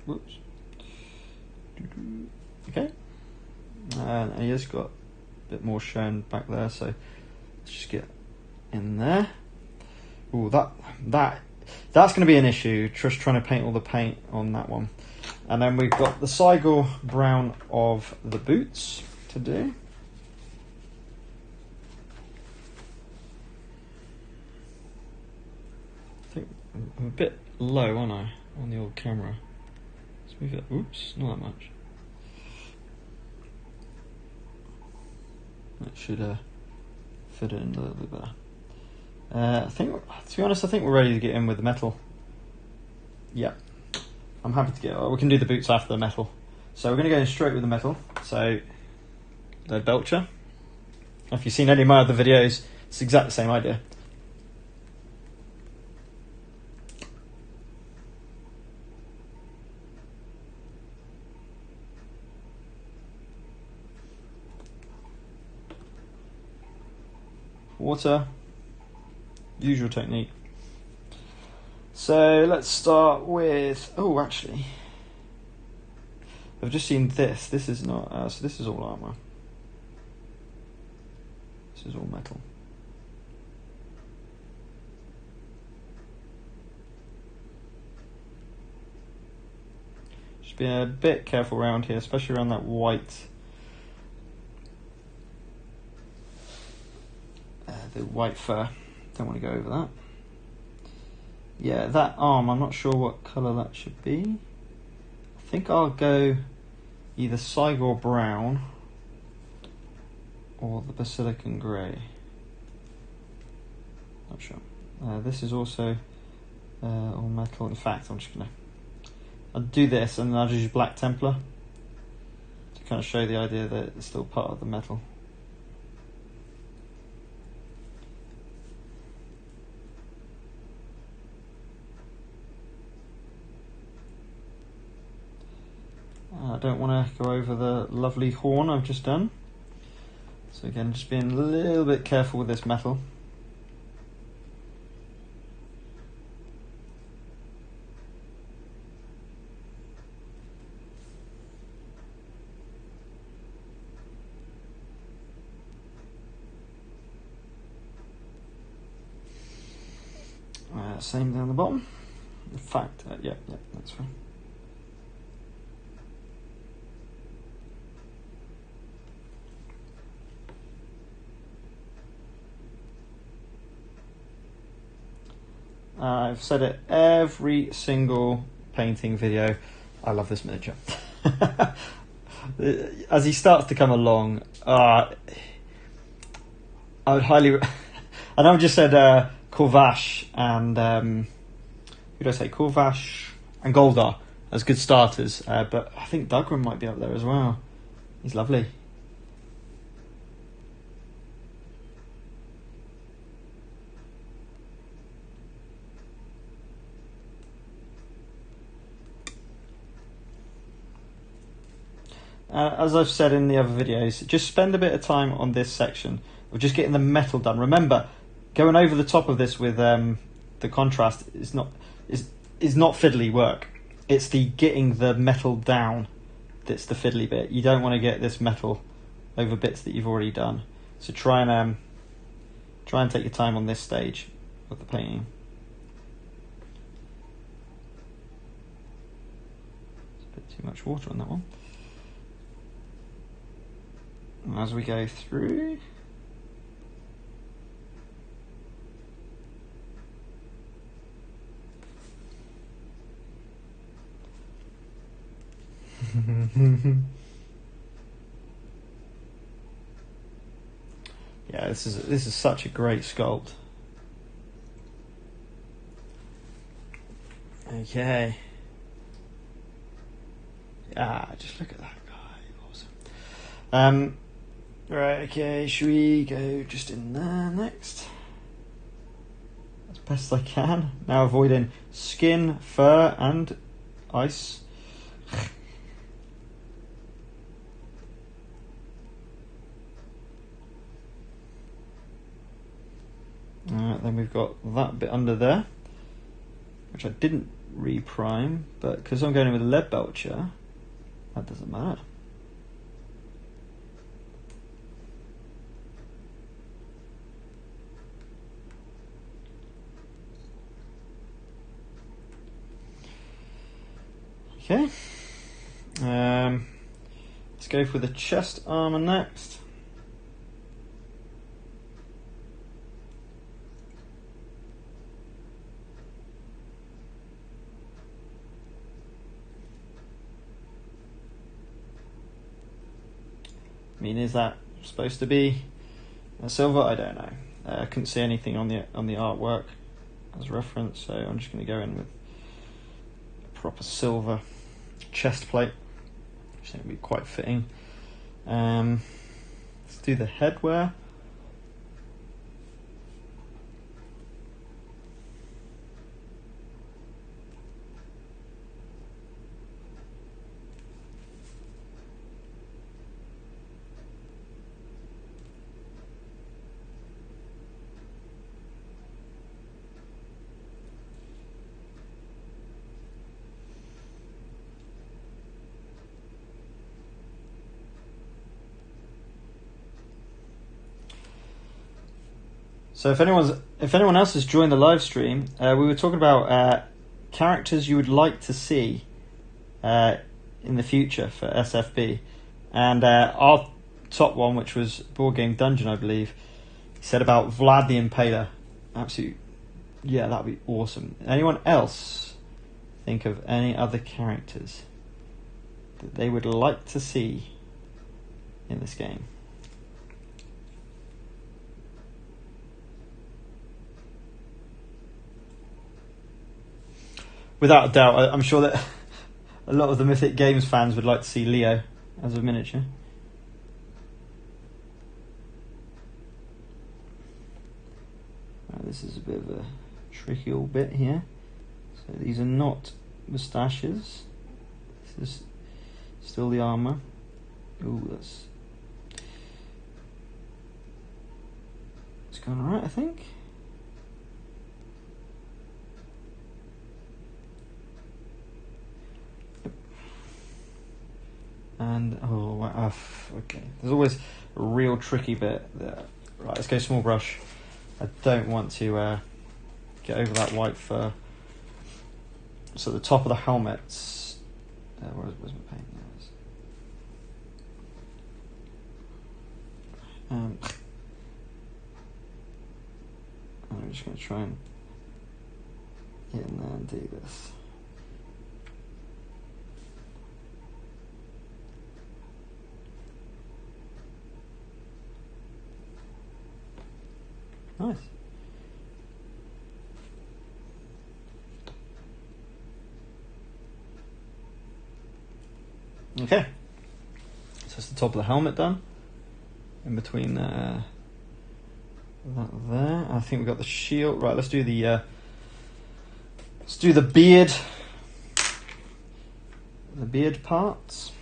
Whoops. Okay. And he has got a bit more shine back there, so let's just get in there. Ooh, that's going to be an issue, just trying to paint all the paint on that one. And then we've got the Cygor brown of the boots to do. I think I'm a bit low, aren't I, on the old camera? Let's move it. Oops, not that much. That should fit it in a little bit better. I think, to be honest, I think we're ready to get in with the metal. Yeah, I'm happy to get. We can do the boots after the metal. So we're going to go in straight with the metal. So the Belcher. If you've seen any of my other videos, it's exactly the same idea. Water, usual technique. So let's start with, oh actually, I've just seen this is not, so this is all armour. This is all metal. Just being a bit careful around here, especially around that white. The white fur, don't want to go over that. Yeah, that arm, I'm not sure what colour that should be. I think I'll go either Cygor brown or the Basilicanum Grey. Not sure. This is also all metal. In fact, I'm just gonna, I'll do this and then I'll just use Black Templar to kind of show the idea that it's still part of the metal. don't want to go over the lovely horn I've just done. So again, just being a little bit careful with this metal. Same down the bottom. In fact, yeah, that's fine. I've said it every single painting video. I love this miniature. As he starts to come along, I would highly. I know I just said Corvash and who did I say? Corvash and Goldar as good starters, but I think Dugrun might be up there as well. He's lovely. As I've said in the other videos, just spend a bit of time on this section of just getting the metal done. Remember, going over the top of this with the contrast is not fiddly work. It's the getting the metal down that's the fiddly bit. You don't want to get this metal over bits that you've already done. So try and take your time on this stage of the painting. It's a bit too much water on that one. And as we go through, yeah, this is such a great sculpt. Okay. Just look at that guy. Awesome. Right, okay, should we go just in there next? As best I can. Now avoiding skin, fur, and ice. Alright, then we've got that bit under there, which I didn't reprime, but because I'm going in with a lead belcher, that doesn't matter. Okay, let's go for the chest armor next. I mean, is that supposed to be a silver? I don't know. I couldn't see anything on the artwork as reference, so I'm just going to go in with a proper silver chest plate, which I think would be quite fitting. Let's do the headwear. So if anyone else has joined the live stream, we were talking about characters you would like to see in the future for SFB, and our top one, which was Board Game Dungeon, I believe, he said about Vlad the Impaler. Absolute, yeah, that'd be awesome. Anyone else think of any other characters that they would like to see in this game? Without a doubt, I'm sure that a lot of the Mythic Games fans would like to see Leo as a miniature. This is a bit of a tricky old bit here. So these are not moustaches. This is Still the armour. Ooh, that's... It's going alright, I think. And, oh, okay. There's always a real tricky bit there. Right, let's go small brush. I don't want to get over that white fur. So the top of the helmets. Where's my paint? I'm just going to try and get in there and do this. Nice. Okay. So that's the top of the helmet done. In between that there. I think we've got the shield. Right, let's do the beard. The beard parts.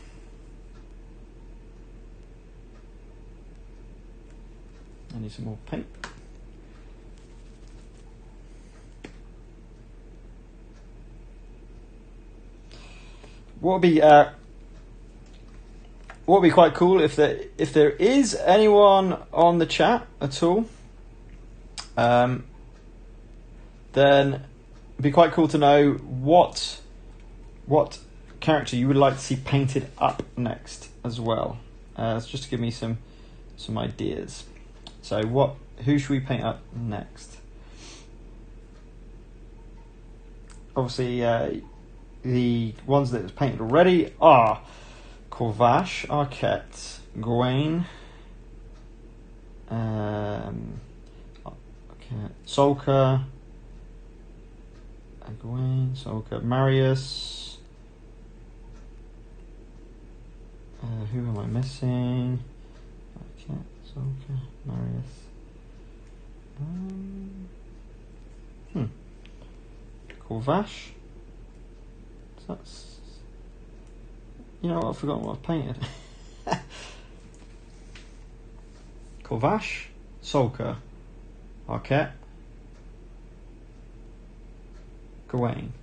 I need some more paint. What would be quite cool if there is anyone on the chat at all, then it'd be quite cool to know what character you would like to see painted up next as well. Just to give me some ideas. So who should we paint up next? Obviously, the ones that was painted already are Corvash, Arquette, Gawain, Solka, Gawain, Solka, Marius. Who am I missing? Arquette, Solka, Marius. Corvash. That's, you know what, I've forgotten what I've painted. Corvash, Solka, Arquette, Gawain,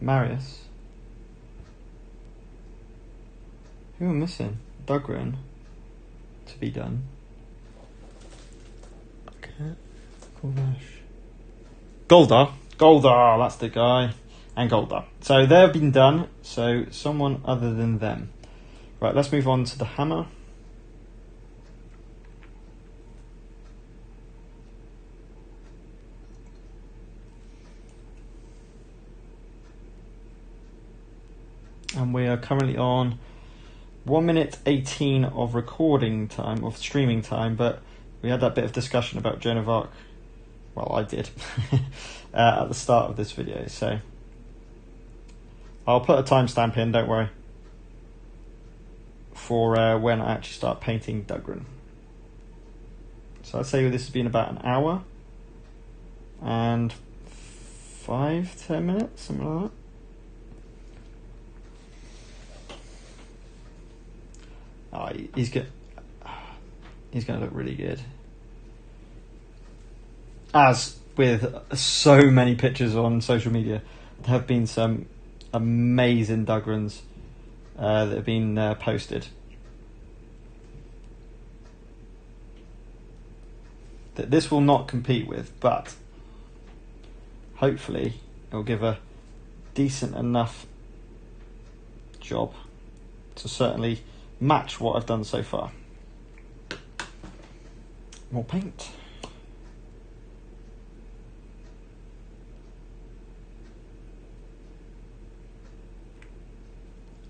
Marius. Who am I missing? Dugrun to be done. Arquette, Corvash. Goldar, that's the guy. And Goldar. So they've been done. So someone other than them. Right, let's move on to the hammer. And we are currently on 1 minute 18 of recording time, of streaming time, but we had that bit of discussion about Joan of Arc. Well, I did at the start of this video, so I'll put a timestamp in, don't worry, for when I actually start painting Dugrun. So I'd say this has been about an hour and 5-10 minutes, something like that. Oh, he's going to look really good. As with so many pictures on social media, there have been some amazing Dugruns that have been posted. That this will not compete with, but hopefully it will give a decent enough job to certainly match what I've done so far. More paint.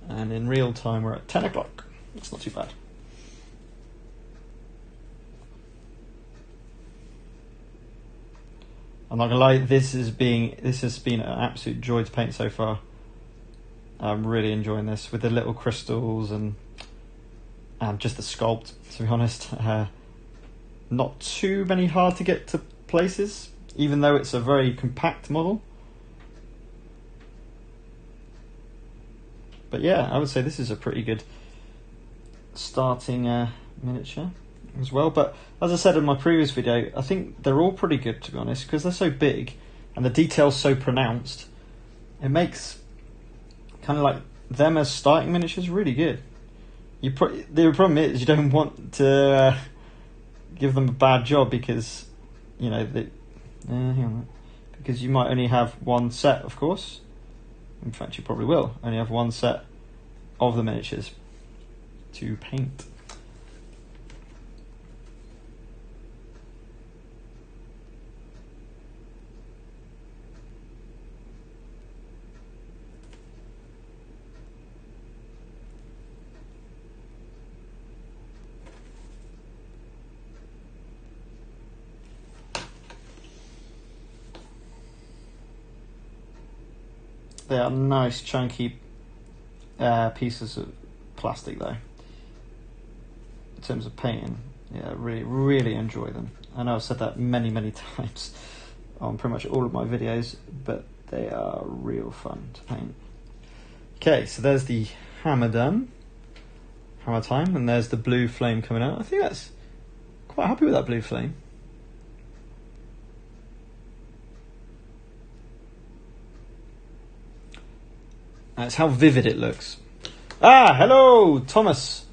And in real time we're at 10 o'clock. It's not too bad. I'm not gonna lie, this has been an absolute joy to paint so far. I'm really enjoying this with the little crystals and just the sculpt, to be honest. Not too many hard to get to places, even though it's a very compact model. But yeah, I would say this is a pretty good starting miniature as well. But as I said in my previous video, I think they're all pretty good, to be honest, because they're so big and the detail's so pronounced. It makes kind of like them as starting miniatures really good. The problem is you don't want to give them a bad job because, you know, because you might only have one set, of course. In fact, you probably will only have one set of the miniatures to paint. They are nice, chunky pieces of plastic, though. In terms of painting, yeah, really, really enjoy them. I know I've said that many, many times on pretty much all of my videos, but they are real fun to paint. Okay, so there's the hammer done. Hammer time, and there's the blue flame coming out. I think that's quite happy with that blue flame. That's how vivid it looks. Ah, hello, Thomas.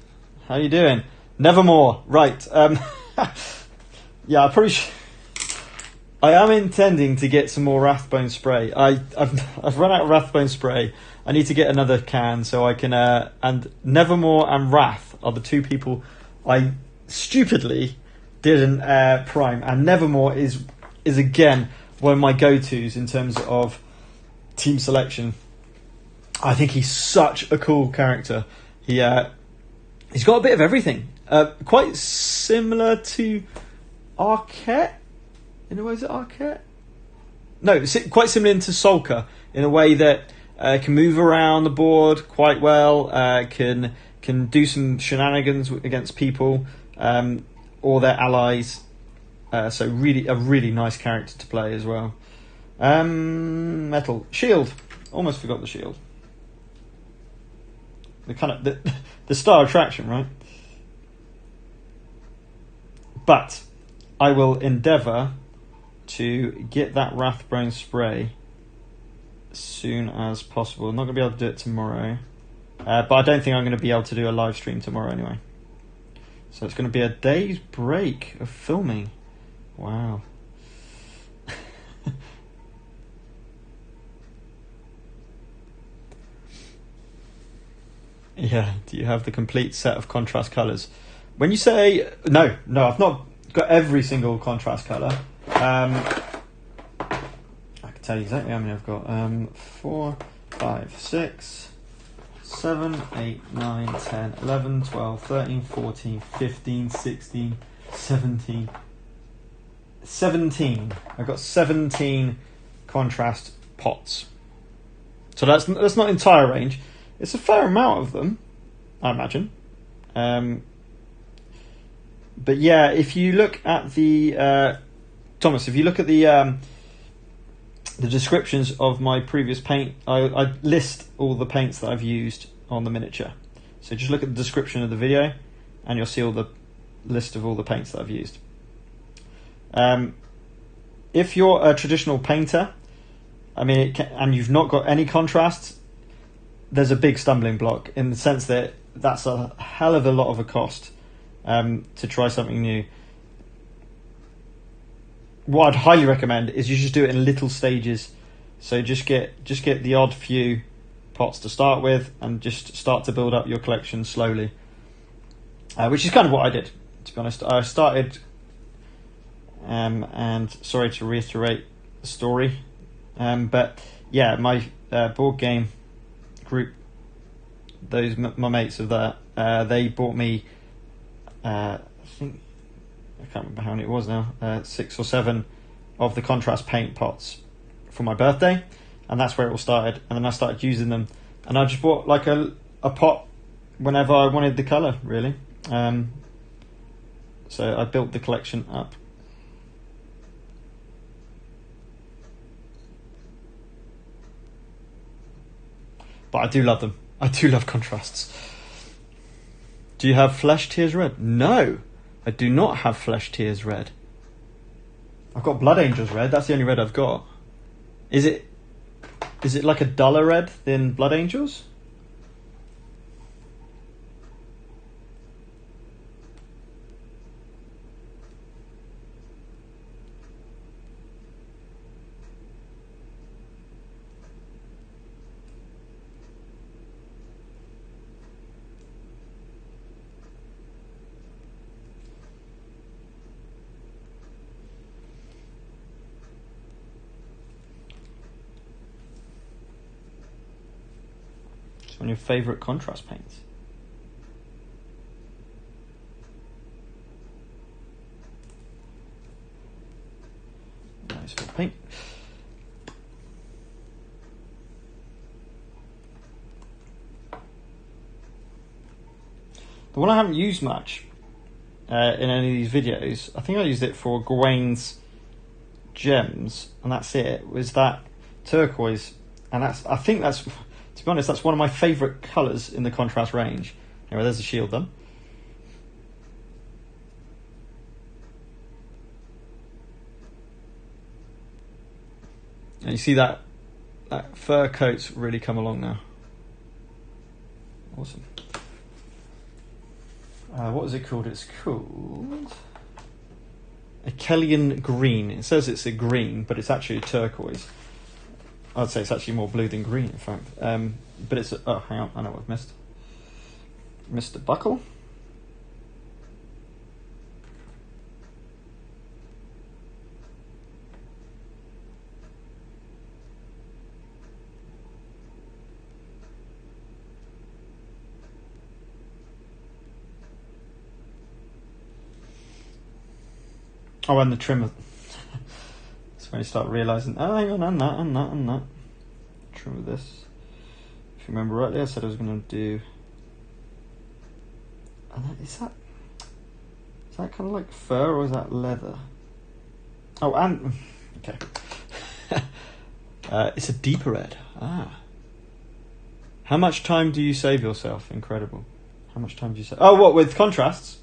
How you doing? Nevermore. Right. Yeah, I am intending to get some more Wraithbone spray. I've run out of Wraithbone spray. I need to get another can so I can. And Nevermore and Wrath are the two people I stupidly didn't prime. And Nevermore is again one of my go-tos in terms of team selection. I think he's such a cool character. He's got a bit of everything. Quite similar to Arquette. In a way, is it Arquette? No, quite similar to Sulker in a way that can move around the board quite well. Can do some shenanigans against people or their allies. So really, a really nice character to play as well. Metal shield. Almost forgot the shield. The star attraction, right? But I will endeavour to get that Wraithbone spray as soon as possible. I'm not going to be able to do it tomorrow, but I don't think I'm going to be able to do a live stream tomorrow anyway. So it's going to be a day's break of filming. Wow. Yeah, do you have the complete set of contrast colours? When you say... No, I've not got every single contrast colour. I can tell you exactly how many I've got. 4, 5, 6, 7, 8, 9, 10, 11, 12, 13, 14, 15, 16, 17. 17. I've got 17 contrast pots. So that's not entire range. It's a fair amount of them, I imagine. But yeah, if you look at the Thomas, if you look at the descriptions of my previous paint, I list all the paints that I've used on the miniature. So just look at the description of the video, and you'll see all the list of all the paints that I've used. If you're a traditional painter, I mean, and you've not got any contrasts, there's a big stumbling block in the sense that that's a hell of a lot of a cost to try something new. What I'd highly recommend is you just do it in little stages. So just get the odd few pots to start with and just start to build up your collection slowly, which is kind of what I did, to be honest. I started, and sorry to reiterate the story, but yeah, my board game group, my mates of that, they bought me, I think, I can't remember how many it was now, 6 or 7 of the contrast paint pots for my birthday, and that's where it all started. And then I started using them, and I just bought like a pot whenever I wanted the colour, really. So I built the collection up. But I do love them. I do love contrasts. Do you have Flesh Tears Red? No, I do not have Flesh Tears Red. I've got Blood Angels Red. That's the only red I've got. Is it like a duller red than Blood Angels? One of your favourite contrast paints? Nice little paint. The one I haven't used much in any of these videos, I think I used it for Gawain's gems, and that's it, was that turquoise. And I think that's, to be honest, that's one of my favourite colours in the contrast range. Anyway, there's the shield done. And you see that fur coat's really come along now. Awesome. What is it called? It's called Achelian Green. It says it's a green, but it's actually a turquoise. I'd say it's actually more blue than green, in fact. But it's oh, hang on, I know what I've missed. Missed a buckle. Oh, and the trimmer. That's when you start realising, oh, hang on, and that. Trim with this. If you remember rightly, I said I was going to do... Is that kind of like fur, or is that leather? Oh, and... Okay. It's a deeper red. Ah. How much time do you save yourself? Incredible. How much time do you save? Oh, what, with contrasts?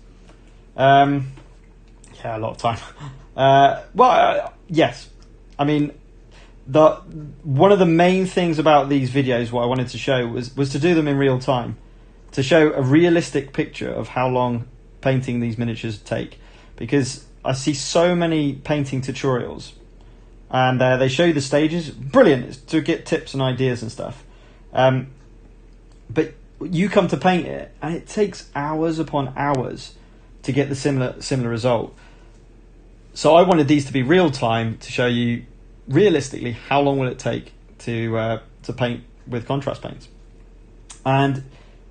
Yeah, a lot of time. Yes. I mean, one of the main things about these videos, what I wanted to show was to do them in real time, to show a realistic picture of how long painting these miniatures take, because I see so many painting tutorials, and they show you the stages. Brilliant, it's to get tips and ideas and stuff. But you come to paint it, and it takes hours upon hours to get the similar result. So I wanted these to be real time, to show you realistically how long will it take to paint with contrast paints. And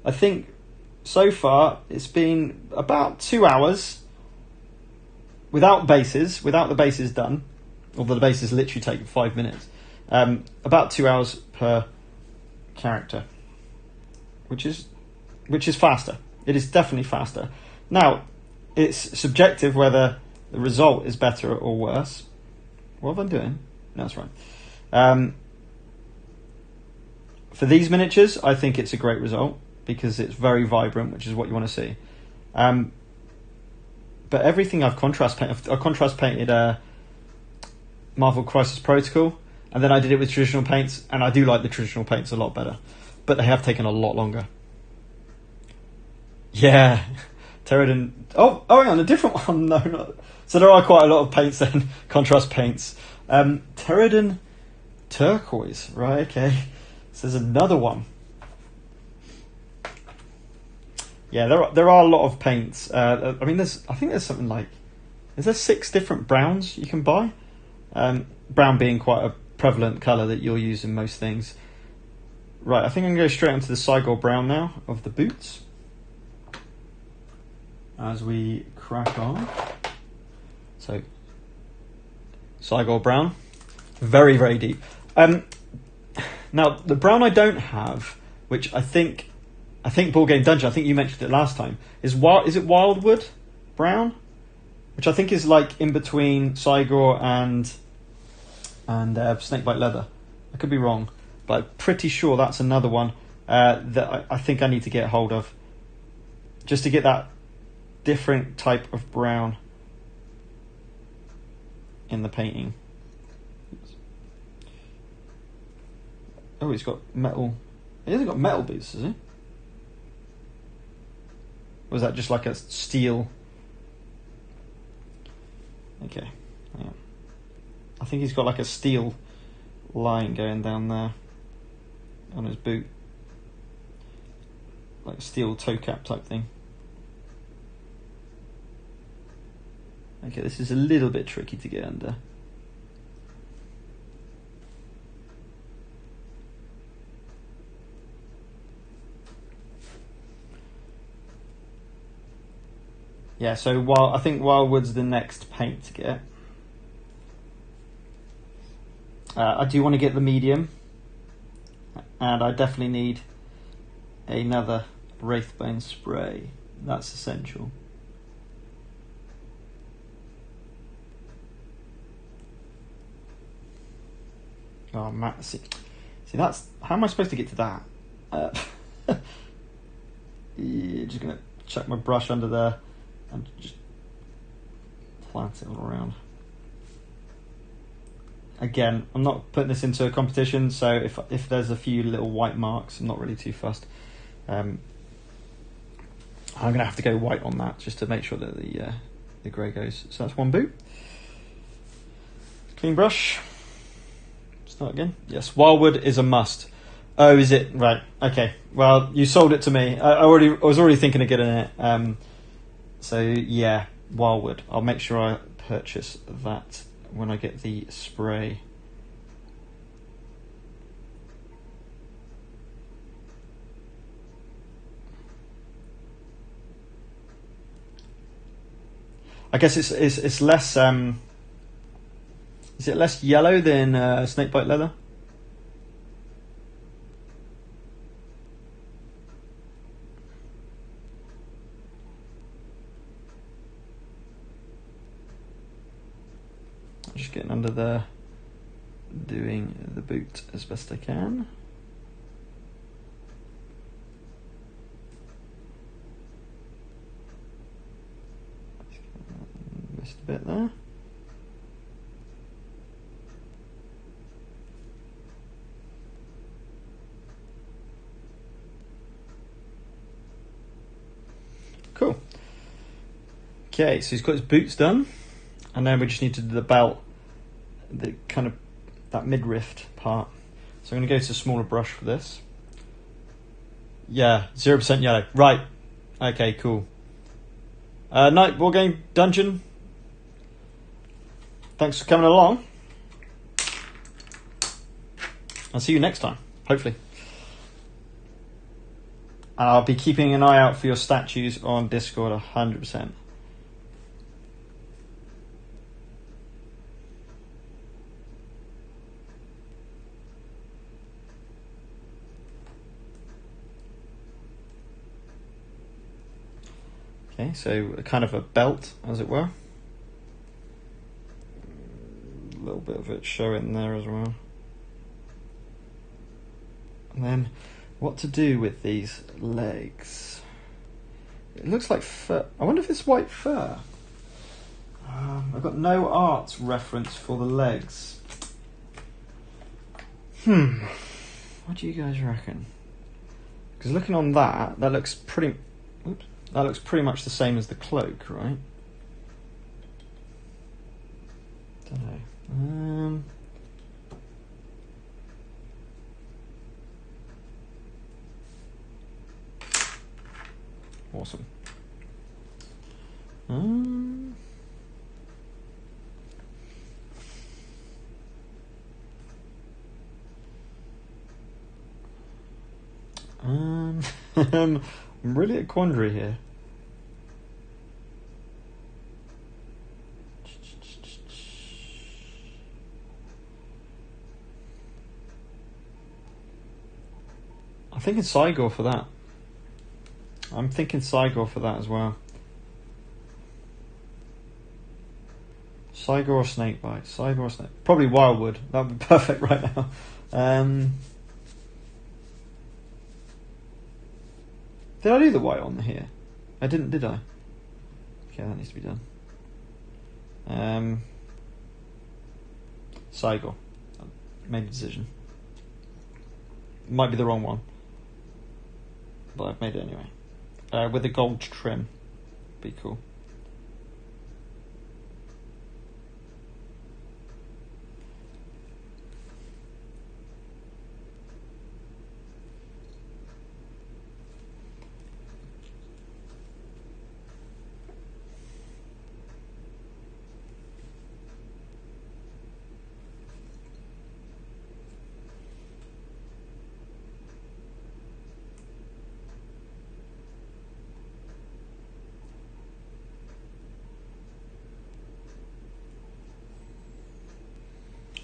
I think so far it's been about 2 hours without the bases done, although the bases literally take 5 minutes. About 2 hours per character, which is faster. It is definitely faster. Now, it's subjective whether the result is better or worse. What have I doing? No, that's right. For these miniatures, I think it's a great result because it's very vibrant, which is what you want to see. But everything I've contrast painted Marvel Crisis Protocol, and then I did it with traditional paints, and I do like the traditional paints a lot better, but they have taken a lot longer. Yeah, Pterodon. Oh, hang on, a different one. No, not. So there are quite a lot of paints then, contrast paints. Pterodon Turquoise, right? Okay, so there's another one. Yeah, there are a lot of paints. I mean, I think there's something like, is there 6 different browns you can buy? Brown being quite a prevalent colour that you'll use in most things. Right, I think I'm going to go straight onto the Cygor brown now of the boots, as we crack on. So, Cygor brown, very, very deep. Now, the brown I don't have, which I think Board Game Dungeon, I think you mentioned it last time, is it Wildwood brown? Which I think is like in between Cygor and Snakebite Leather. I could be wrong, but I'm pretty sure that's another one that I think I need to get hold of, just to get that different type of brown in the painting. Oh, he's got metal. He hasn't got metal boots, has he? Or was that just like a steel? Okay, yeah. I think he's got like a steel line going down there on his boot, like a steel toe cap type thing. Okay, this is a little bit tricky to get under. Yeah, so I think Wildwood's the next paint to get. I do want to get the medium, and I definitely need another Wraithbone spray. That's essential. Oh, Matt, see, that's how am I supposed to get to that? Yeah, just gonna chuck my brush under there and just plant it all around. Again, I'm not putting this into a competition, so if there's a few little white marks, I'm not really too fussed. I'm gonna have to go white on that just to make sure that the grey goes. So that's one boot. Clean brush. Start again. Yes, Wildwood is a must. Oh, is it? Right. Okay. Well, you sold it to me. I was already thinking of getting it. So yeah, Wildwood. I'll make sure I purchase that when I get the spray. I guess it's less. Is it less yellow than Snakebite Leather? I'm just getting under there, doing the boot as best I can. Missed a bit there. Cool. Okay, so he's got his boots done, and then we just need to do the belt, the kind of that midriff part. So I'm going to go to a smaller brush for this. Yeah, 0% yellow. Right. Okay, cool. Night War Game Dungeon. Thanks for coming along. I'll see you next time, hopefully. And I'll be keeping an eye out for your statues on Discord 100%. Okay, so kind of a belt, as it were. A little bit of it showing there as well. And then what to do with these legs? It looks like fur. I wonder if it's white fur. I've got no art reference for the legs. What do you guys reckon? Because looking on that looks pretty. Oops, that looks pretty much the same as the cloak, right? Don't know. Awesome. I'm really at a quandary here. I'm thinking Cygor for that. I'm thinking Cygor for that as well. Cygor or Snakebite? Cygor or Snake? Probably Wildwood. That would be perfect right now. Did I do the white on here? I didn't, did I? Okay, that needs to be done. Cygor. I made a decision. Might be the wrong one, but I've made it anyway. With a gold trim. Be cool.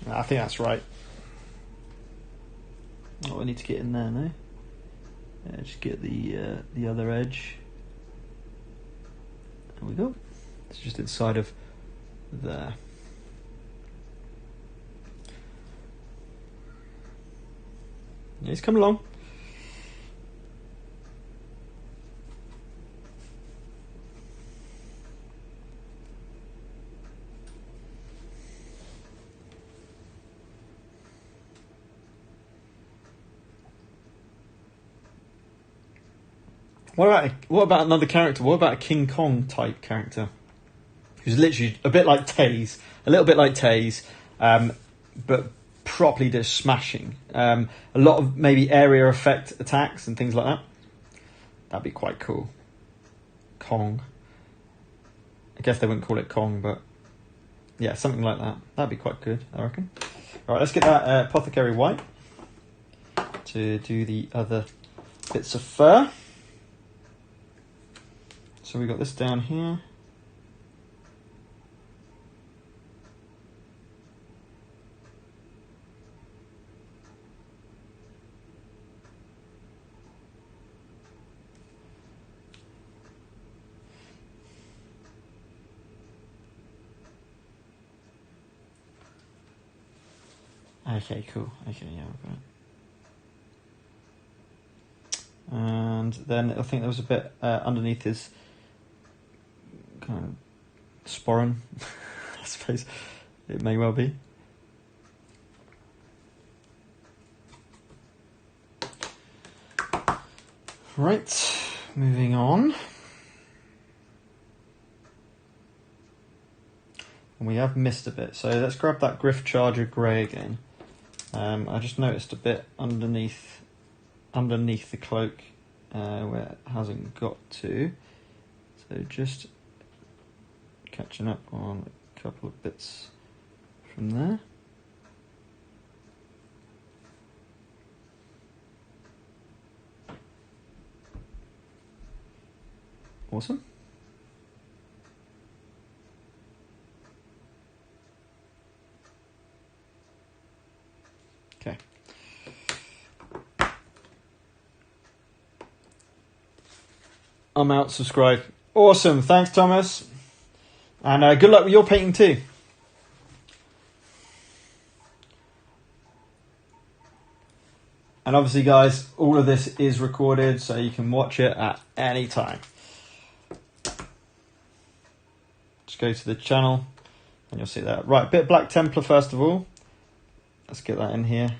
I think that's right. Oh, I need to get in there now. Just get the other edge. There we go. It's just inside of there. Yeah, he's coming along. What about another character? What about a King Kong type character? Who's literally a bit like Taze, a little bit like Taze, but properly does smashing. A lot of maybe area effect attacks and things like that. That'd be quite cool. Kong. I guess they wouldn't call it Kong, but yeah, something like that. That'd be quite good, I reckon. All right, let's get that Apothecary White to do the other bits of fur. So we got this down here. Okay, cool. Okay, yeah, we've got it. And then I think there was a bit underneath his kind of sporran, I suppose it may well be. Right, moving on. And we have missed a bit, so let's grab that Gryph Charger Grey again. I just noticed a bit underneath the cloak where it hasn't got to. So just catching up on a couple of bits from there. Awesome. Okay. I'm out, subscribe. Awesome, thanks Thomas. And good luck with your painting too. And obviously guys, all of this is recorded so you can watch it at any time. Just go to the channel and you'll see that. Right, bit of Black Templar first of all. Let's get that in here.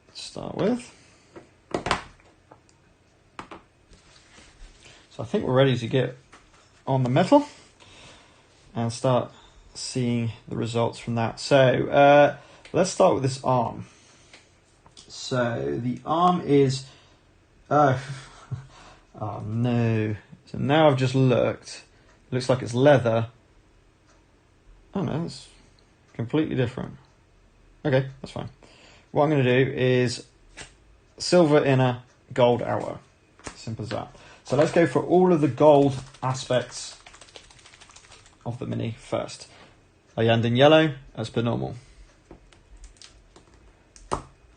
Let's start with. So I think we're ready to get on the metal and start seeing the results from that. So let's start with this arm. So the arm is... oh no. So now I've just looked. It looks like it's leather. Oh no, it's completely different. Okay, that's fine. What I'm going to do is silver inner, gold outer. Simple as that. So let's go for all of the gold aspects of the mini first. Iyanden Yellow, as per normal.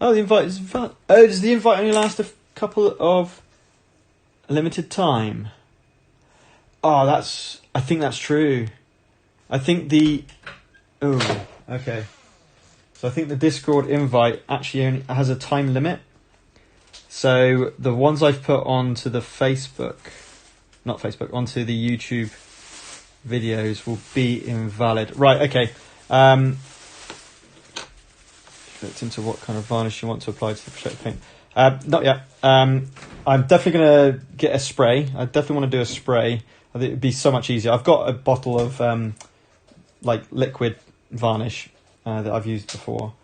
Oh, the invite is fun. Oh, does the invite only last a couple of limited time? Oh, I think that's true. I think the... oh, okay. So So I think the Discord invite actually only has a time limit. So the ones I've put onto the onto the YouTube videos will be invalid. Right, okay. Looked into what kind of varnish you want to apply to the protective paint. Not yet. I'm definitely going to get a spray. I definitely want to do a spray. I think it'd be so much easier. I've got a bottle of like liquid varnish that I've used before,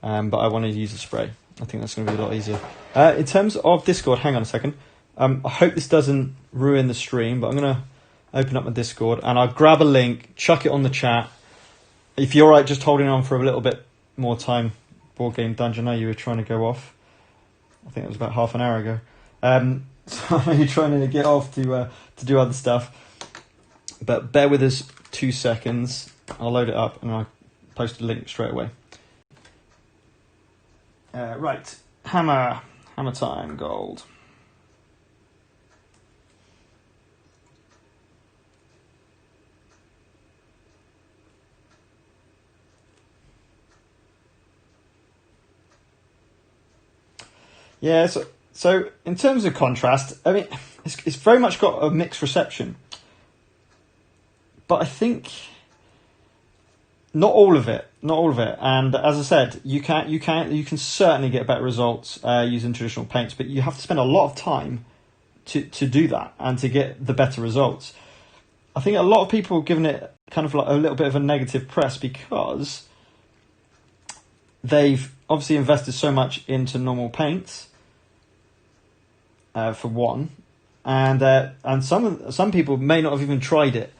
but I want to use a spray. I think that's going to be a lot easier. In terms of Discord, hang on a second. I hope this doesn't ruin the stream, but I'm going to open up my Discord and I'll grab a link, chuck it on the chat. If you're alright, just holding on for a little bit more time. Board Game Dungeon, I know you were trying to go off. I think it was about half an hour ago. So I know you're trying to get off to do other stuff. But bear with us 2 seconds. I'll load it up and I'll post a link straight away. Right, hammer time, gold. Yeah, so in terms of contrast, I mean, it's very much got a mixed reception. But I think not all of it. And as I said, you can certainly get better results using traditional paints, but you have to spend a lot of time to do that and to get the better results. I think a lot of people have given it kind of like a little bit of a negative press because they've obviously invested so much into normal paints. For one, and some people may not have even tried it,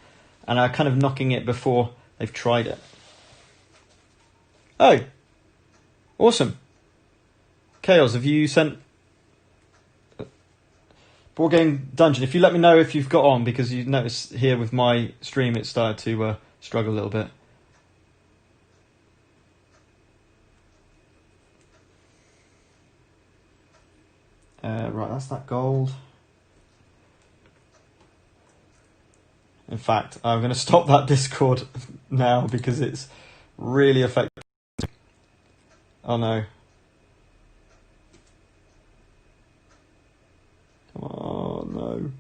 and are kind of knocking it before they've tried it. Oh, awesome! Chaos, have you sent Board Game Dungeon? If you let me know if you've got on, because you notice here with my stream it started to struggle a little bit. Right, that's that gold. In fact, I'm going to stop that Discord now because it's really affecting. Oh no. Come on, no.